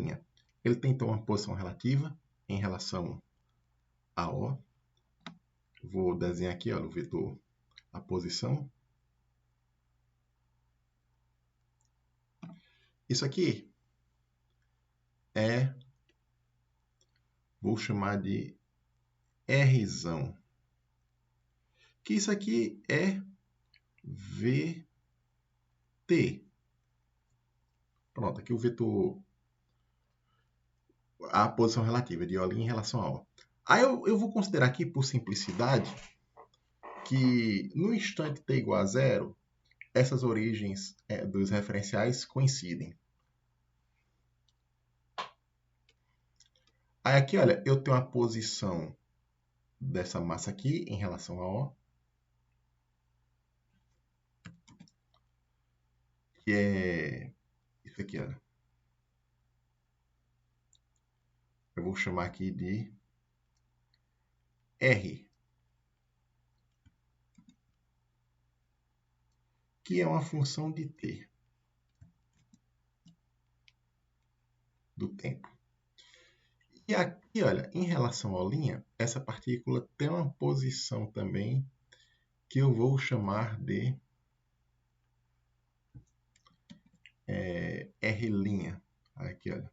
Speaker 1: ele tem então uma posição relativa em relação a O. Vou desenhar aqui, ó, no vetor a posição. Isso aqui vou chamar de R'. Que isso aqui é VT. Pronto, aqui o vetor, a posição relativa de O' em relação a O. Aí eu vou considerar aqui, por simplicidade, que no instante t igual a zero, essas origens dos referenciais coincidem. Aí aqui, olha, eu tenho a posição dessa massa aqui em relação a O, que é isso aqui, olha. Eu vou chamar aqui de R, que é uma função de t, do tempo. E aqui, olha, em relação à linha, essa partícula tem uma posição também que eu vou chamar de R'. Aqui, olha.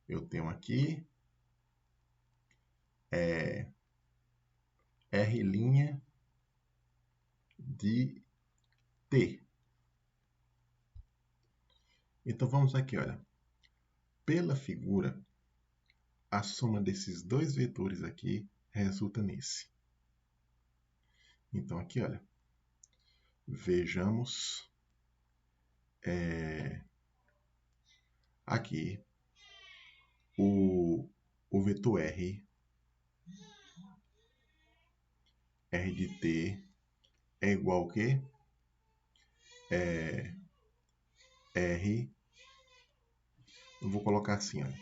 Speaker 1: Eu tenho aqui R' de T. Então vamos aqui, olha. Pela figura, a soma desses dois vetores aqui resulta nesse. Então aqui, olha. Vejamos aqui o vetor R de T é igual ao quê? R, eu vou colocar assim, olha.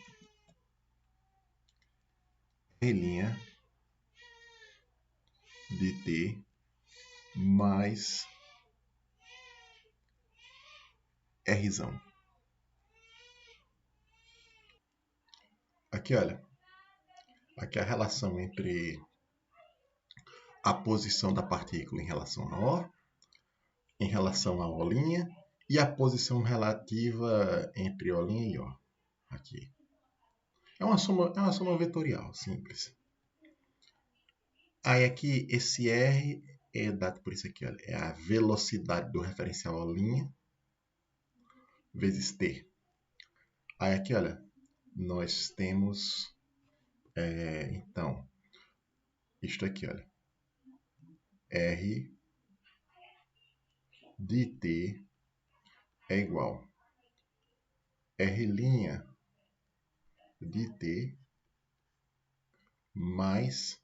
Speaker 1: R' de T mais Rzão. Aqui, olha. Aqui a relação entre a posição da partícula em relação a O, em relação a O' e a posição relativa entre O' e O. Aqui. É uma soma vetorial, simples. Aí aqui, esse R é dado por isso aqui, olha, é a velocidade do referencial O' vezes T. Aí aqui, olha, nós temos, então, isto aqui, olha, R de T é igual R' de T mais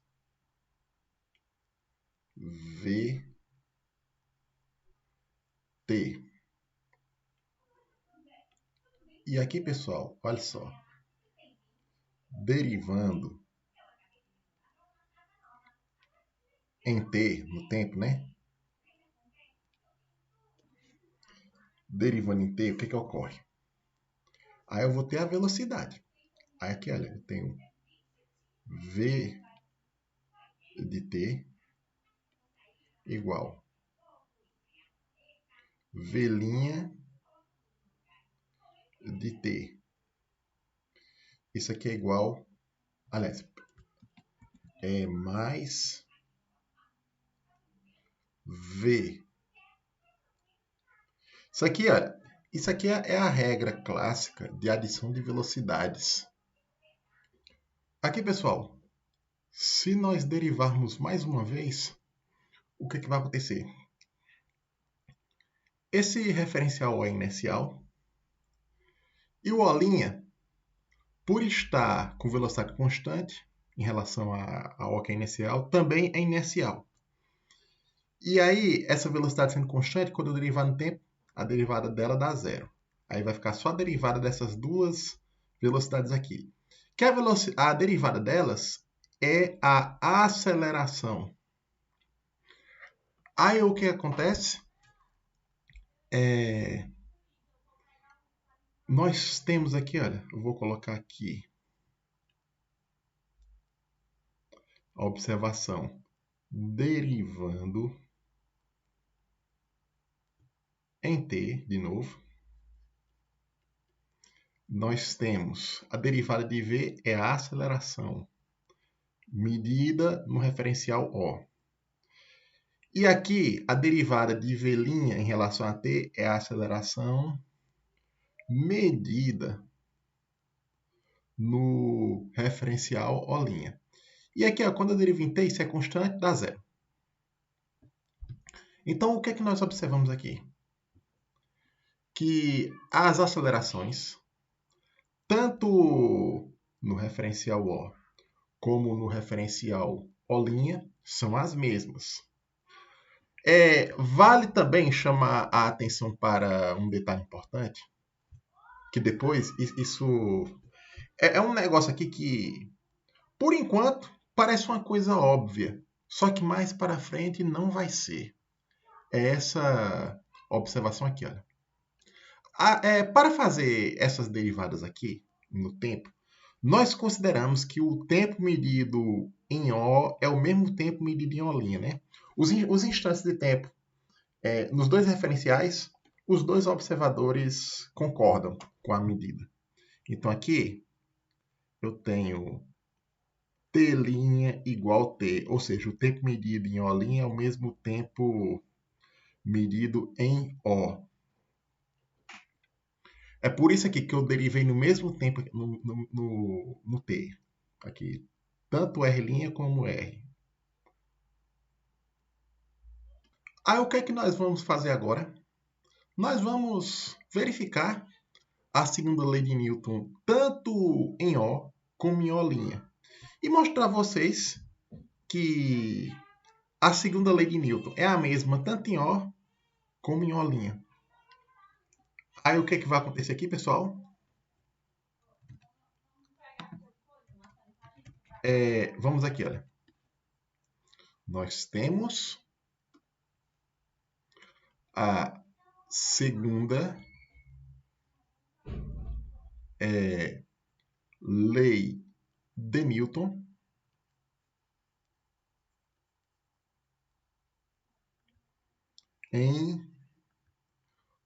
Speaker 1: VT. E aqui, pessoal, olha só, derivando em T, no tempo, né? Derivando em T, o que ocorre? Aí eu vou ter a velocidade. Aí aqui, olha, eu tenho V de T igual V' de T. Isso aqui é igual, aliás, é mais V. Isso aqui, olha, isso aqui é a regra clássica de adição de velocidades. Aqui, pessoal, se nós derivarmos mais uma vez, o que vai acontecer? Esse referencial é inercial e o O', por estar com velocidade constante em relação a O que é inercial, também é inercial. E aí, essa velocidade sendo constante, quando eu derivar no tempo, a derivada dela dá zero. Aí vai ficar só a derivada dessas duas velocidades aqui. Que a derivada delas é a aceleração. Aí o que acontece? Nós temos aqui, olha, eu vou colocar aqui a observação derivando em T, de novo. Nós temos a derivada de V é a aceleração medida no referencial O. E aqui, a derivada de V' em relação a T é a aceleração medida no referencial O'. E aqui, ó, quando eu derivo em T, isso é constante, dá zero. Então, o que é que nós observamos aqui? Que as acelerações, tanto no referencial O como no referencial O', são as mesmas. Vale também chamar a atenção para um detalhe importante, que depois isso é um negócio aqui que, por enquanto, parece uma coisa óbvia, só que mais para frente não vai ser. É essa observação aqui, olha. Para fazer essas derivadas aqui no tempo, nós consideramos que o tempo medido em O é o mesmo tempo medido em O', né? Os instantes de tempo nos dois referenciais, os dois observadores concordam com a medida. Então aqui eu tenho T' igual T, ou seja, o tempo medido em O' é o mesmo tempo medido em O. É por isso aqui que eu derivei no mesmo tempo no T. Aqui, tanto R' como R. Aí o que é que nós vamos fazer agora? Nós vamos verificar a segunda lei de Newton tanto em O como em O'. E mostrar a vocês que a segunda lei de Newton é a mesma tanto em O como em O'. Aí o que é que vai acontecer aqui, pessoal? Vamos aqui, olha. Nós temos a segunda lei de Newton em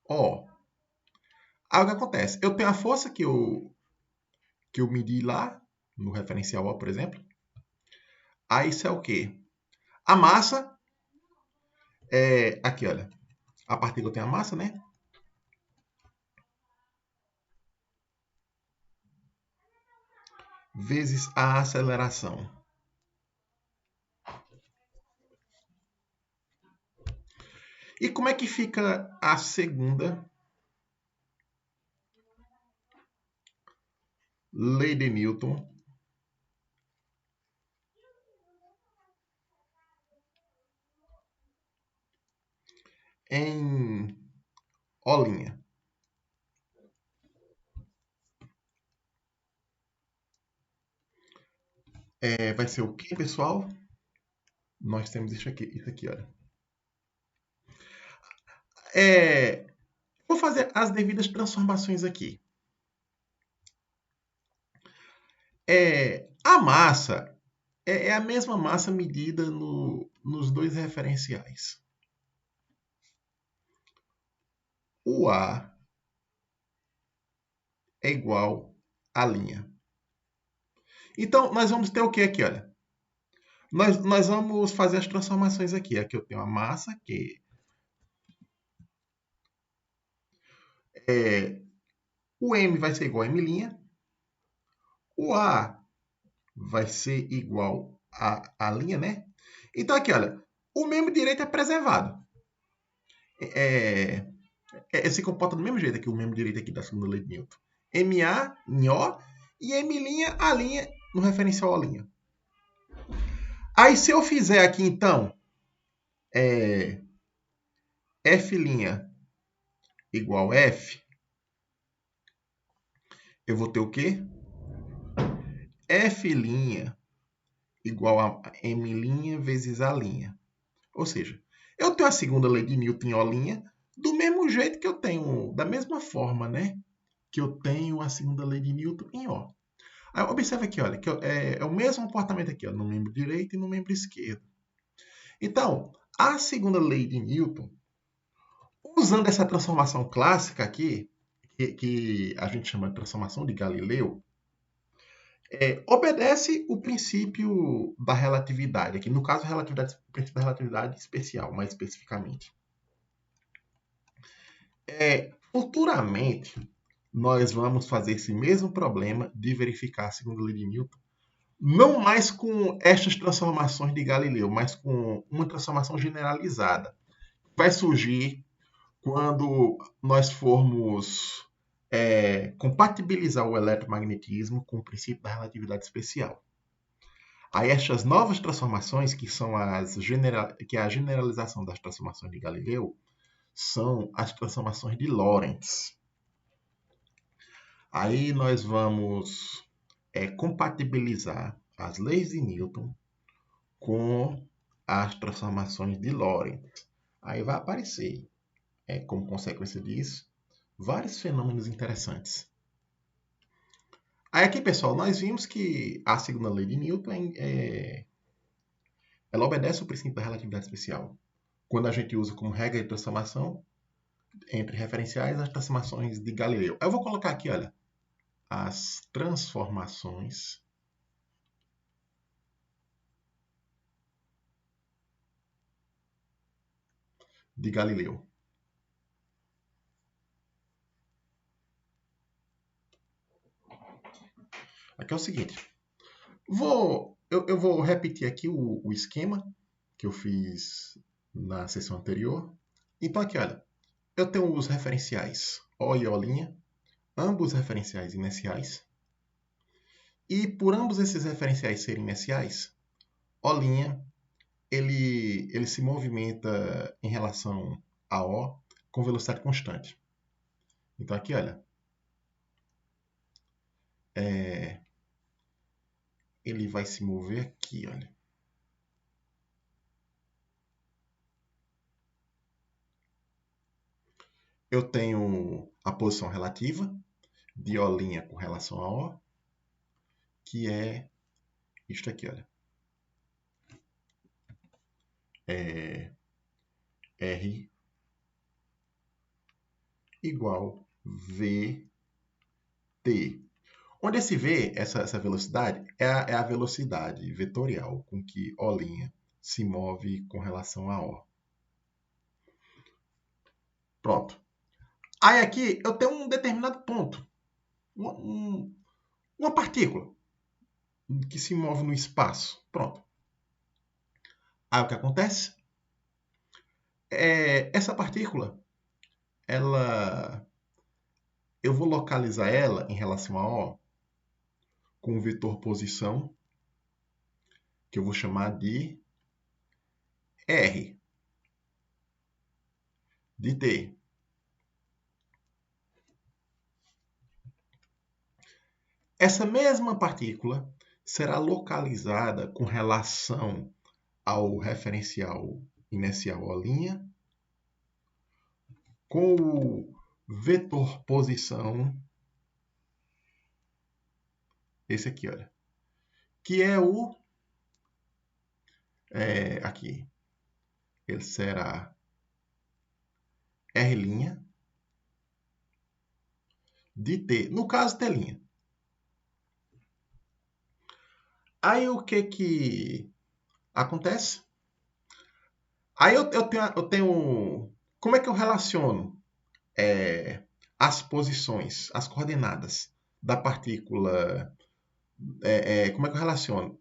Speaker 1: O. Aí o que acontece? Eu tenho a força que eu medi lá, no referencial O, por exemplo. Aí isso é o quê? A massa aqui, olha. A partícula tem a massa, né? Vezes a aceleração. E como é que fica a segunda lei de Newton em O'? Vai ser o que, pessoal? Nós temos isso aqui, olha. Vou fazer as devidas transformações aqui. A massa é a mesma massa medida nos dois referenciais. O A é igual à linha. Então, nós vamos ter o que aqui, olha? Nós vamos fazer as transformações aqui. Aqui eu tenho a massa, que o M vai ser igual a M'. O A vai ser igual a linha, né? Então, aqui, olha. O membro direito é preservado. Se comporta do mesmo jeito aqui, o membro direito aqui da segunda lei de Newton. MA em O e M', A' no referencial O'. Aí, se eu fizer aqui, então, F' igual F, eu vou ter o quê? F' igual a M' vezes A'. Ou seja, eu tenho a segunda lei de Newton em O' do mesmo jeito que eu tenho, da mesma forma, né? Que eu tenho a segunda lei de Newton em O. Aí, observe aqui, olha, que é o mesmo comportamento aqui, ó, no membro direito e no membro esquerdo. Então, a segunda lei de Newton, usando essa transformação clássica aqui, que a gente chama de transformação de Galileu, obedece o princípio da relatividade, aqui no caso, o princípio da relatividade especial, mais especificamente. Futuramente, nós vamos fazer esse mesmo problema de verificar a segunda lei de Newton, não mais com estas transformações de Galileu, mas com uma transformação generalizada. Vai surgir quando nós formos compatibilizar o eletromagnetismo com o princípio da relatividade especial. Aí estas novas transformações, que é a generalização das transformações de Galileu, são as transformações de Lorentz. Aí nós vamos compatibilizar as leis de Newton com as transformações de Lorentz. Aí vai aparecer, como consequência disso, vários fenômenos interessantes. Aí aqui, pessoal, nós vimos que a segunda lei de Newton ela obedece o princípio da relatividade especial. Quando a gente usa como regra de transformação entre referenciais as transformações de Galileu. Eu vou colocar aqui, olha, as transformações de Galileu. Aqui é o seguinte. Eu vou repetir aqui o esquema que eu fiz na sessão anterior. Então aqui, olha, eu tenho os referenciais O e O', ambos referenciais inerciais. E por ambos esses referenciais serem inerciais, O' ele se movimenta em relação a O com velocidade constante. Então aqui, olha, ele vai se mover aqui, olha. Eu tenho a posição relativa de O' com relação a O, que é isto aqui, olha. R igual VT. Onde esse V, essa velocidade, é a velocidade vetorial com que O' se move com relação a O. Pronto. Aí aqui eu tenho um determinado ponto, uma partícula que se move no espaço. Pronto. Aí o que acontece? Essa partícula, eu vou localizar ela em relação a O com o vetor posição, que eu vou chamar de R de T. Essa mesma partícula será localizada com relação ao referencial inercial O', com o vetor posição, esse aqui, olha, que é o aqui, ele será R' de T, no caso T'. Aí o que acontece? Aí eu tenho. Como é que eu relaciono as posições, as coordenadas da partícula? Como é que eu relaciono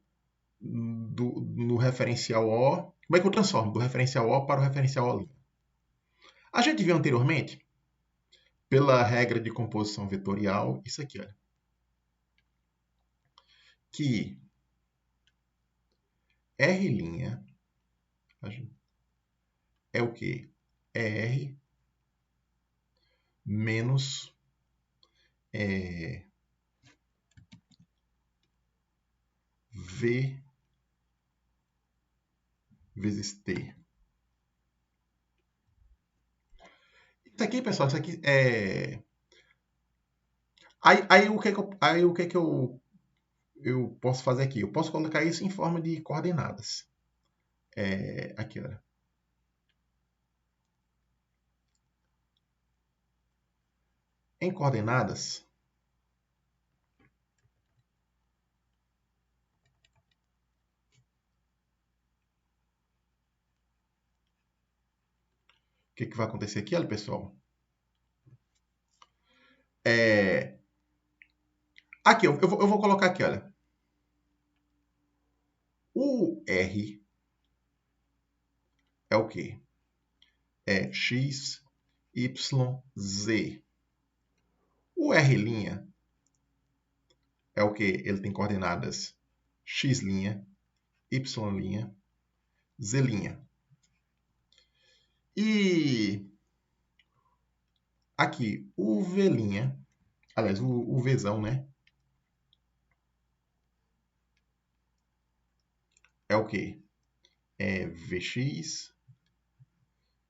Speaker 1: no referencial O? Como é que eu transformo do referencial O para o referencial O'? A gente viu anteriormente, pela regra de composição vetorial, isso aqui, olha, que R' é o quê? É R menos V vezes T. Isso aqui, pessoal, isso aqui é... Aí o que eu posso fazer aqui? Eu posso colocar isso em forma de coordenadas. Aqui, olha. Em coordenadas, o que vai acontecer aqui, olha, pessoal? Aqui, eu vou colocar aqui, olha. O R é o quê? É X, Y, Z. O R' é o quê? Ele tem coordenadas X', Y', Z'. E aqui, o V', aliás, o Vzão, né? É o quê? É Vx,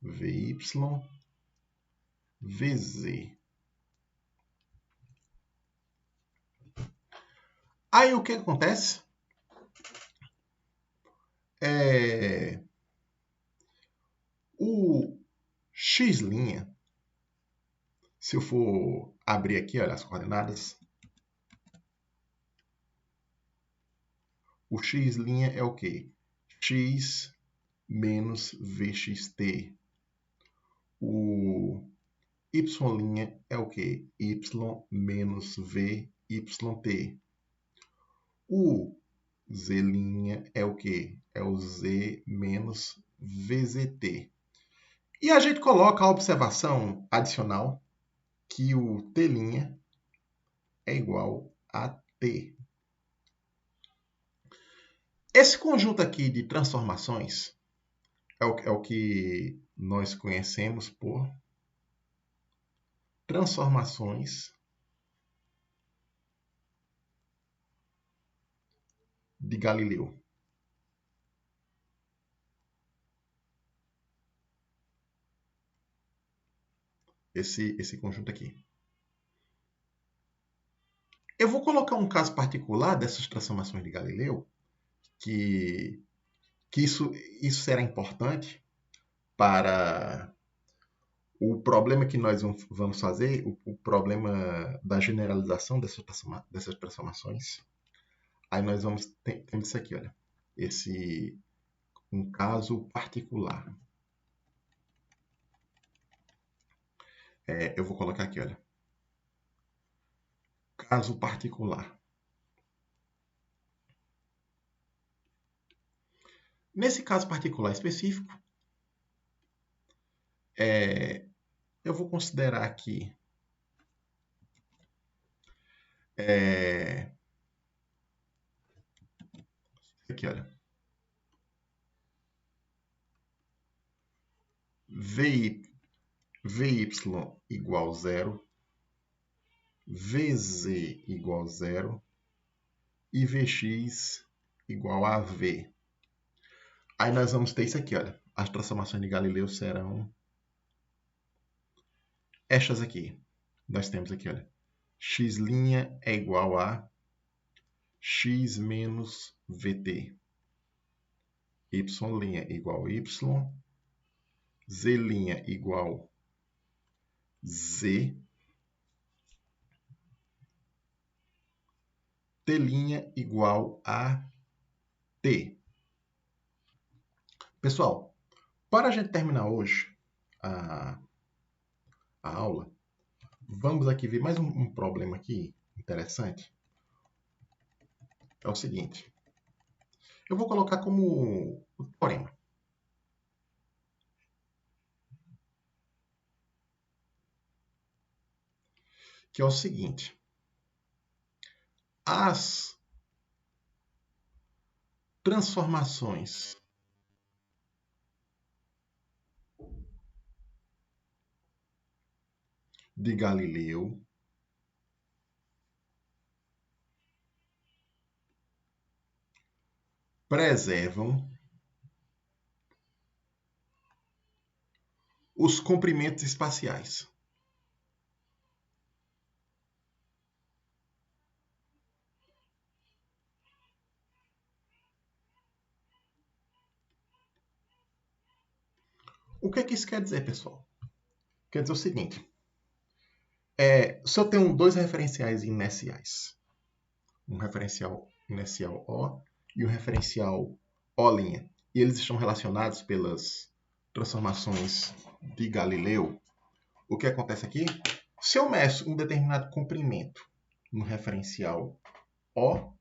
Speaker 1: Vy, Vz. Aí o que acontece? O X', se eu for abrir aqui, olha as coordenadas, o X' é o quê? X menos Vxt. O y' é o quê? Y menos VYT. O z' é o quê? É o Z menos VZT. E a gente coloca a observação adicional que o T' é igual a T. Esse conjunto aqui de transformações é o que nós conhecemos por transformações de Galileu. Esse conjunto aqui. Eu vou colocar um caso particular dessas transformações de Galileu, que isso será importante para o problema que nós vamos fazer, o problema da generalização dessas transformações. Aí nós vamos ter isso aqui, olha, um caso particular. Eu vou colocar aqui, olha, caso particular. Nesse caso particular específico, eu vou considerar aqui aqui, olha, vy igual 0, vz igual 0 e vx igual a v. Aí nós vamos ter isso aqui, olha. As transformações de Galileu serão estas aqui. Nós temos aqui, olha. X' é igual a x menos vt. Y' igual a y. Z' igual z. T' igual a t. Pessoal, para a gente terminar hoje a aula, vamos aqui ver mais um problema aqui interessante. É o seguinte. Eu vou colocar como o teorema. Que é o seguinte. As transformações de Galileu preservam os comprimentos espaciais. O que é que isso quer dizer, pessoal? Quer dizer o seguinte. Se eu tenho dois referenciais inerciais, um referencial inercial O e um referencial O', e eles estão relacionados pelas transformações de Galileu, o que acontece aqui? Se eu meço um determinado comprimento no referencial O,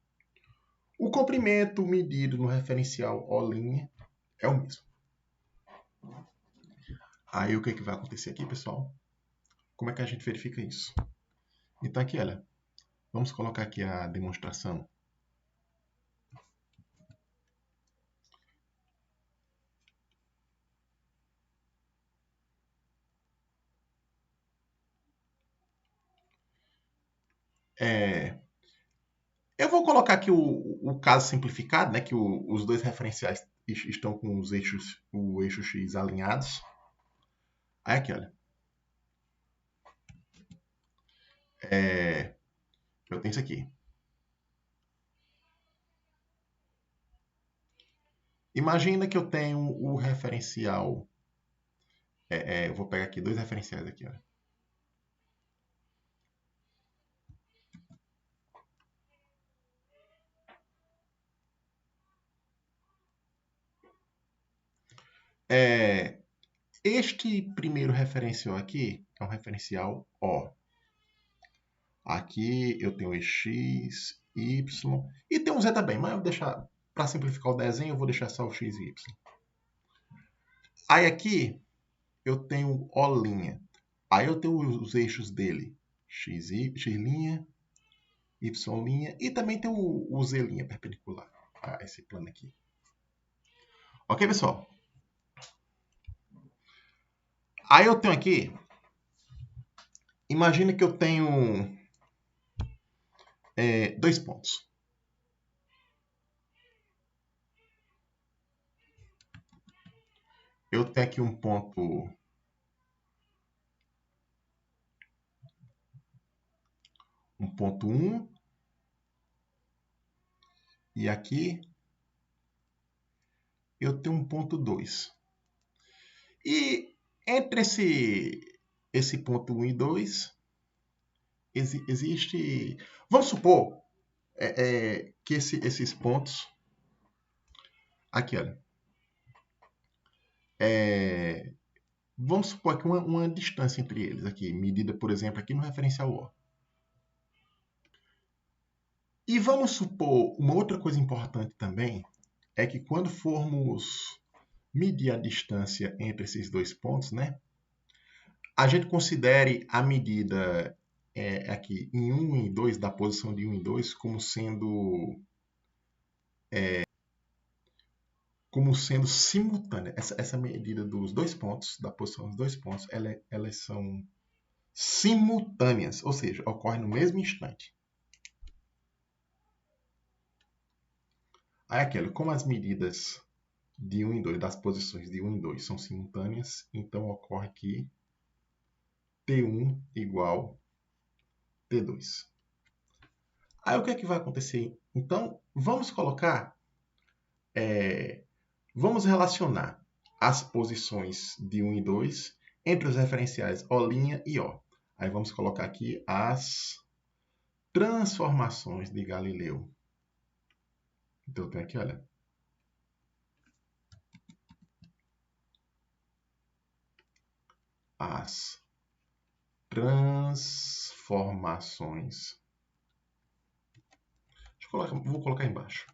Speaker 1: o comprimento medido no referencial O' é o mesmo. Aí o que vai acontecer aqui, pessoal? Como é que a gente verifica isso? Então aqui, olha, vamos colocar aqui a demonstração. Eu vou colocar aqui o caso simplificado, né, que os dois referenciais estão com o eixo X alinhados. Aí aqui, olha. Eu tenho isso aqui. Imagina que eu tenho o referencial. Eu vou pegar aqui dois referenciais aqui, olha. Este primeiro referencial aqui é um referencial O. Aqui eu tenho x, y e tem um z também, mas eu vou deixar, para simplificar o desenho, eu vou deixar só o x e y. Aí aqui eu tenho O'. Aí eu tenho os eixos dele, x', y', e também tem o z' perpendicular a esse plano aqui. Ok, pessoal? Aí eu tenho aqui, imagina que eu tenho dois pontos. Eu tenho aqui um ponto 1, e aqui eu tenho um ponto 2. E entre esse ponto 1 e 2, existe... Vamos supor que esses pontos... Aqui, olha. Vamos supor que uma distância entre eles aqui, medida, por exemplo, aqui no referencial O. E vamos supor, uma outra coisa importante também, é que quando formos medir a distância entre esses dois pontos, né, a gente considere a medida aqui em 1 e 2, da posição de 1 e 2, como sendo simultânea. Essa medida dos dois pontos, da posição dos dois pontos, elas são simultâneas, ou seja, ocorrem no mesmo instante. Aí aquilo, como as medidas de 1 e 2, das posições de 1 e 2 são simultâneas, então ocorre que T1 igual T2. Aí o que é que vai acontecer? Então, vamos colocar, vamos relacionar as posições de 1 e 2 entre os referenciais O' e O. Aí vamos colocar aqui as transformações de Galileu. Então, eu tenho aqui, olha. As transformações. Vou colocar embaixo.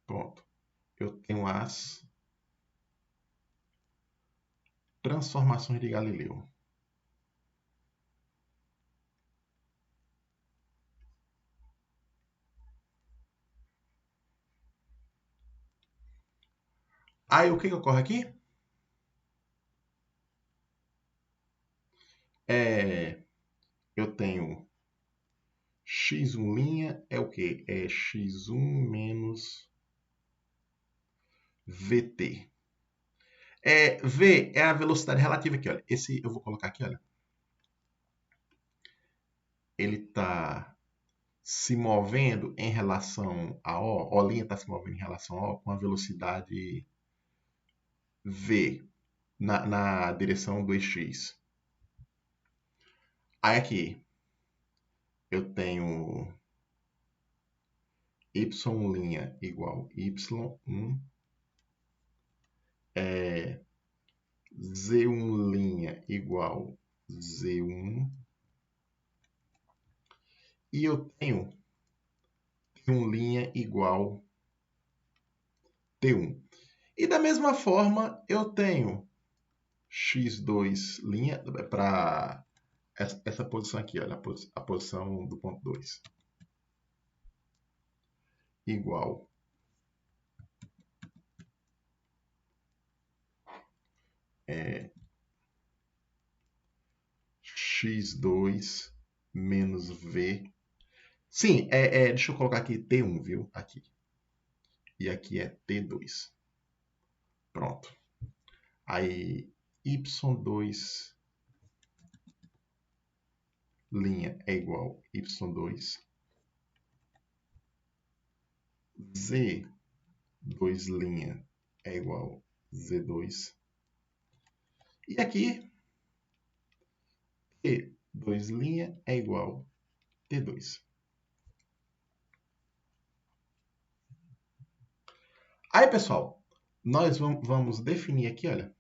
Speaker 1: Pronto. Eu tenho as transformações de Galileu. Aí o que ocorre aqui? Eu tenho x1' é o quê? É x1 menos vt. V é a velocidade relativa aqui, olha. Esse eu vou colocar aqui, olha. Ele está se movendo em relação a O. O' está se movendo em relação a O com a velocidade v na direção 2x. Aí aqui eu tenho y' igual y1, z1' igual z1, e eu tenho T1' igual T1. E da mesma forma, eu tenho x2' para essa posição aqui, olha, a posição do ponto 2. Igual x2 menos v. Sim, deixa eu colocar aqui T1, viu? Aqui. E aqui é T2. Pronto. Aí, y2' é igual y2. Z2' é igual Z2. E aqui, T2' é igual T2. Aí, pessoal, nós vamos definir aqui, olha,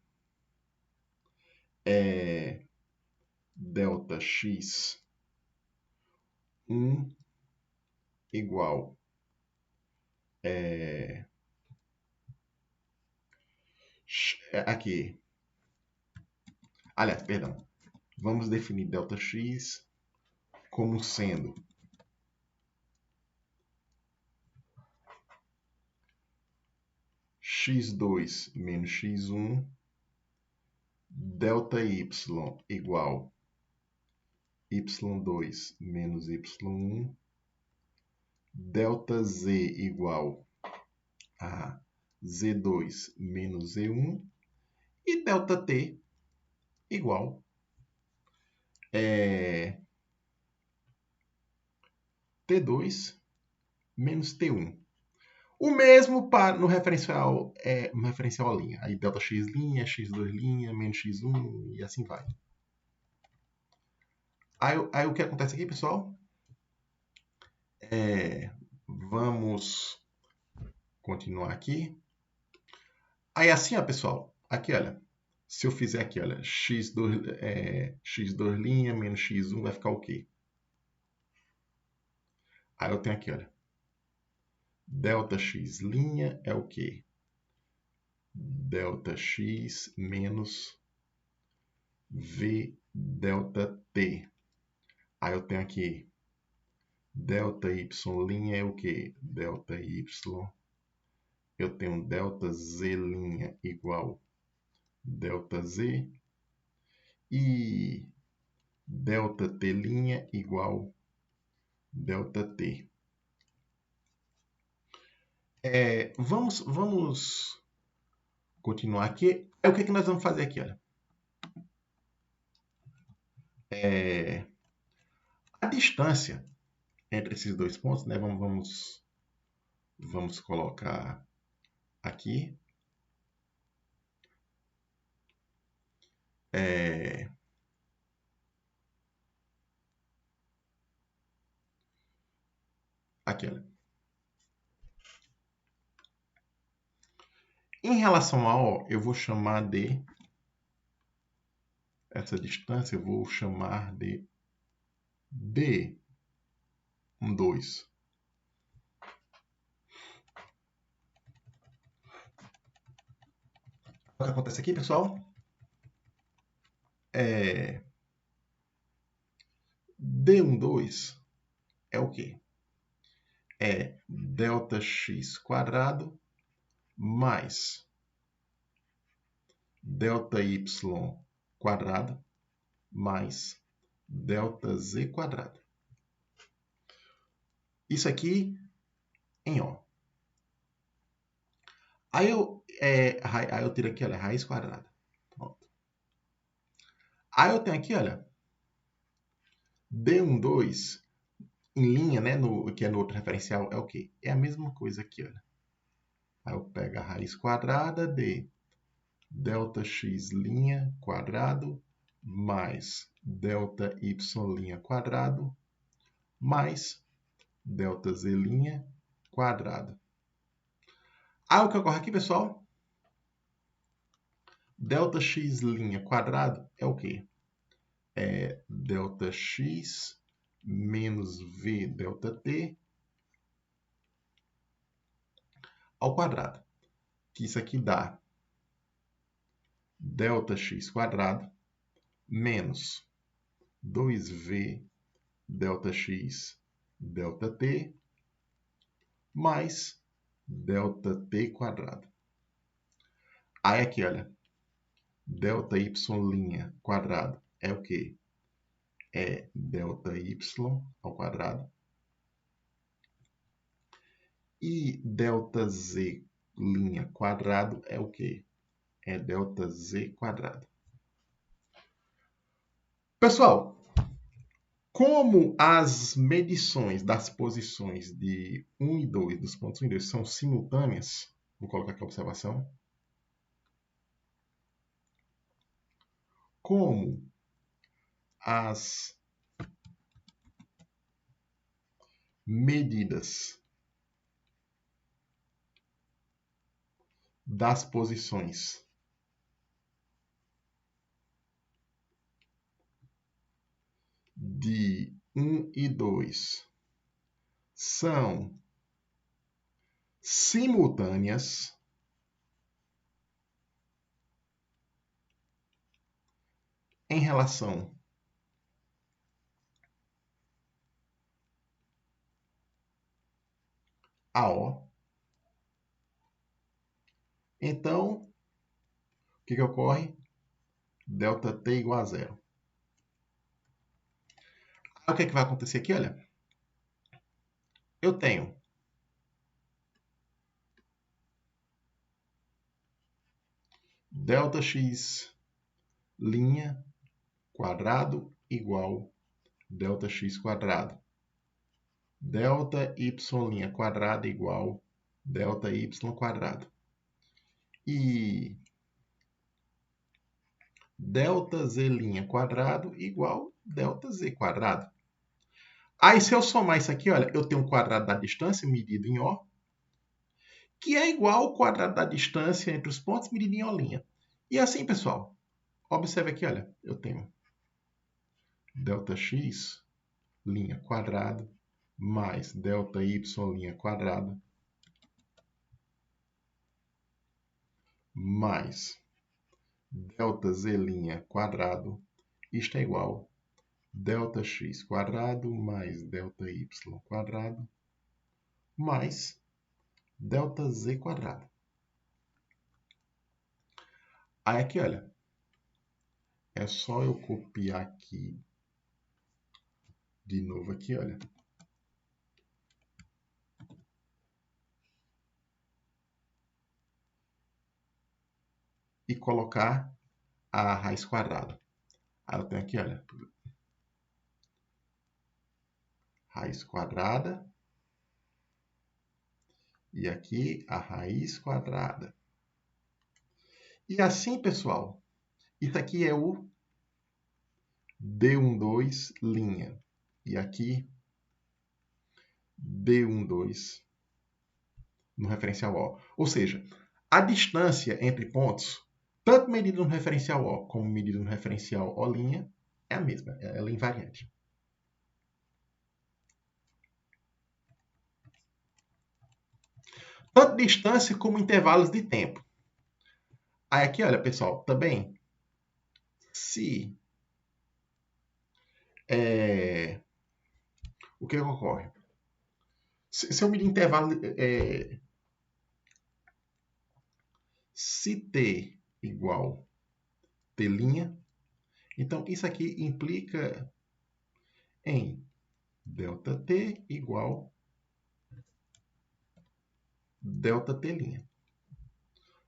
Speaker 1: delta x 1 igual aqui. Aliás, perdão. Vamos definir delta x como sendo x2 menos x1, delta y igual y2 menos y1, delta z igual a z2 menos z1 e delta t igual t2 menos t1. O mesmo no referencial, no referencial linha. Aí delta x linha, x2 linha, menos x1 e assim vai. Aí o que acontece aqui, pessoal? Vamos continuar aqui. Aí assim, ó, pessoal. Aqui, olha. Se eu fizer aqui, olha, x2 linha menos x1 vai ficar o quê? Aí eu tenho aqui, olha. Delta x linha é o quê? Delta x menos v delta t. Aí eu tenho aqui delta y' é o quê? Delta y. Eu tenho delta z' igual delta z. E delta t' igual delta t. Vamos continuar aqui. O que nós vamos fazer aqui? Olha? A distância entre esses dois pontos, né? Vamos colocar aqui. Aqui, olha. Em relação a O, eu vou chamar de essa distância, eu vou chamar de D12. O que acontece aqui, pessoal? D12 é o quê? É delta x quadrado mais delta y quadrado mais delta z quadrado. Isso aqui em O. Aí eu tiro aqui, olha, raiz quadrada. Pronto. Aí eu tenho aqui, olha, D12 em linha, né, que é no outro referencial, é o quê? É a mesma coisa aqui, olha. Aí eu pego a raiz quadrada de delta x' quadrado mais delta y' quadrado mais delta z' quadrado. Aí o que ocorre aqui, pessoal? Delta x' quadrado é o quê? É delta x menos v delta t ao quadrado. Que isso aqui dá delta x quadrado menos 2v delta x delta t mais delta t quadrado. Aí aqui, olha, delta y' quadrado é o quê? É delta y ao quadrado. E delta z' quadrado é o quê? É delta z quadrado. Pessoal, como as medições das posições de 1 e 2, dos pontos 1 e 2, são simultâneas, vou colocar aqui a observação. Como as medidas das posições de 1 e 2 são simultâneas em relação a O, então, o que ocorre? ΔT igual a zero. Aí, o que vai acontecer aqui? Olha, eu tenho ΔX' quadrado igual ΔX quadrado. ΔY' quadrado igual ΔY quadrado. E ΔZ' quadrado igual ΔZ quadrado. Aí, se eu somar isso aqui, olha, eu tenho o quadrado da distância medido em O, que é igual ao quadrado da distância entre os pontos medido em O'. E assim, pessoal, observe aqui, olha, eu tenho ΔX' quadrado mais ΔY' quadrado mais ΔZ' quadrado, isto é igual ΔX quadrado mais ΔY quadrado mais ΔZ quadrado. Aí aqui, olha, é só eu copiar aqui de novo aqui, olha. E colocar a raiz quadrada. Aí eu tenho aqui, olha, raiz quadrada. E aqui a raiz quadrada. E assim, pessoal, isso aqui é o D12'. E aqui, D12 no referencial O. Ou seja, a distância entre pontos, tanto medida no referencial O como medida no referencial O', é a mesma, ela é invariante. Tanto distância como intervalos de tempo. Aí aqui, olha, pessoal, também, se o que ocorre? Se eu medir intervalo, se t igual t', então isso aqui implica em ΔT igual ΔT'.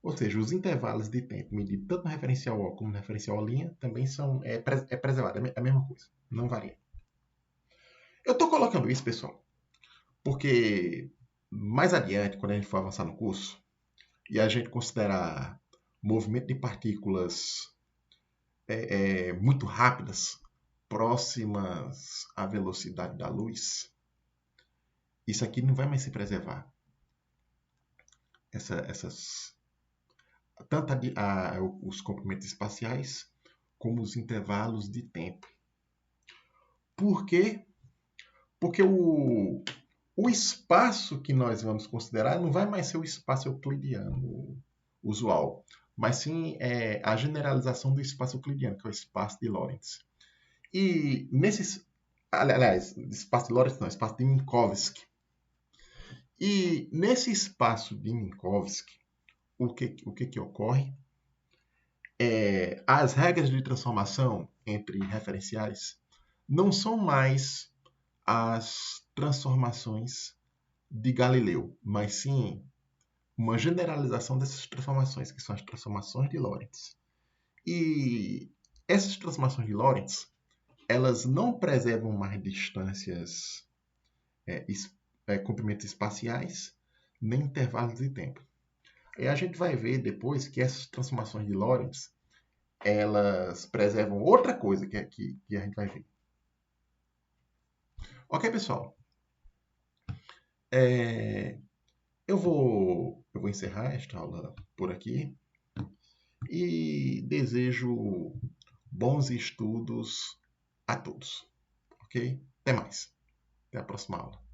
Speaker 1: Ou seja, os intervalos de tempo medidos tanto no referencial O como no referencial O' também são preservado, é a mesma coisa, não varia. Eu estou colocando isso, pessoal, porque mais adiante, quando a gente for avançar no curso, e a gente considerar movimento de partículas muito rápidas, próximas à velocidade da luz, isso aqui não vai mais se preservar. Tanto os comprimentos espaciais como os intervalos de tempo. Por quê? Porque o espaço que nós vamos considerar não vai mais ser o espaço euclidiano usual, mas sim a generalização do espaço euclidiano, que é o espaço de Lorentz. E aliás, espaço de Lorentz não, espaço de Minkowski. E nesse espaço de Minkowski, o que ocorre? As regras de transformação entre referenciais não são mais as transformações de Galileu, mas sim uma generalização dessas transformações, que são as transformações de Lorentz. E essas transformações de Lorentz, elas não preservam mais distâncias, comprimentos espaciais, nem intervalos de tempo. E a gente vai ver depois que essas transformações de Lorentz, elas preservam outra coisa que a gente vai ver. Ok, pessoal? Eu vou encerrar esta aula por aqui e desejo bons estudos a todos, ok? Até mais. Até a próxima aula.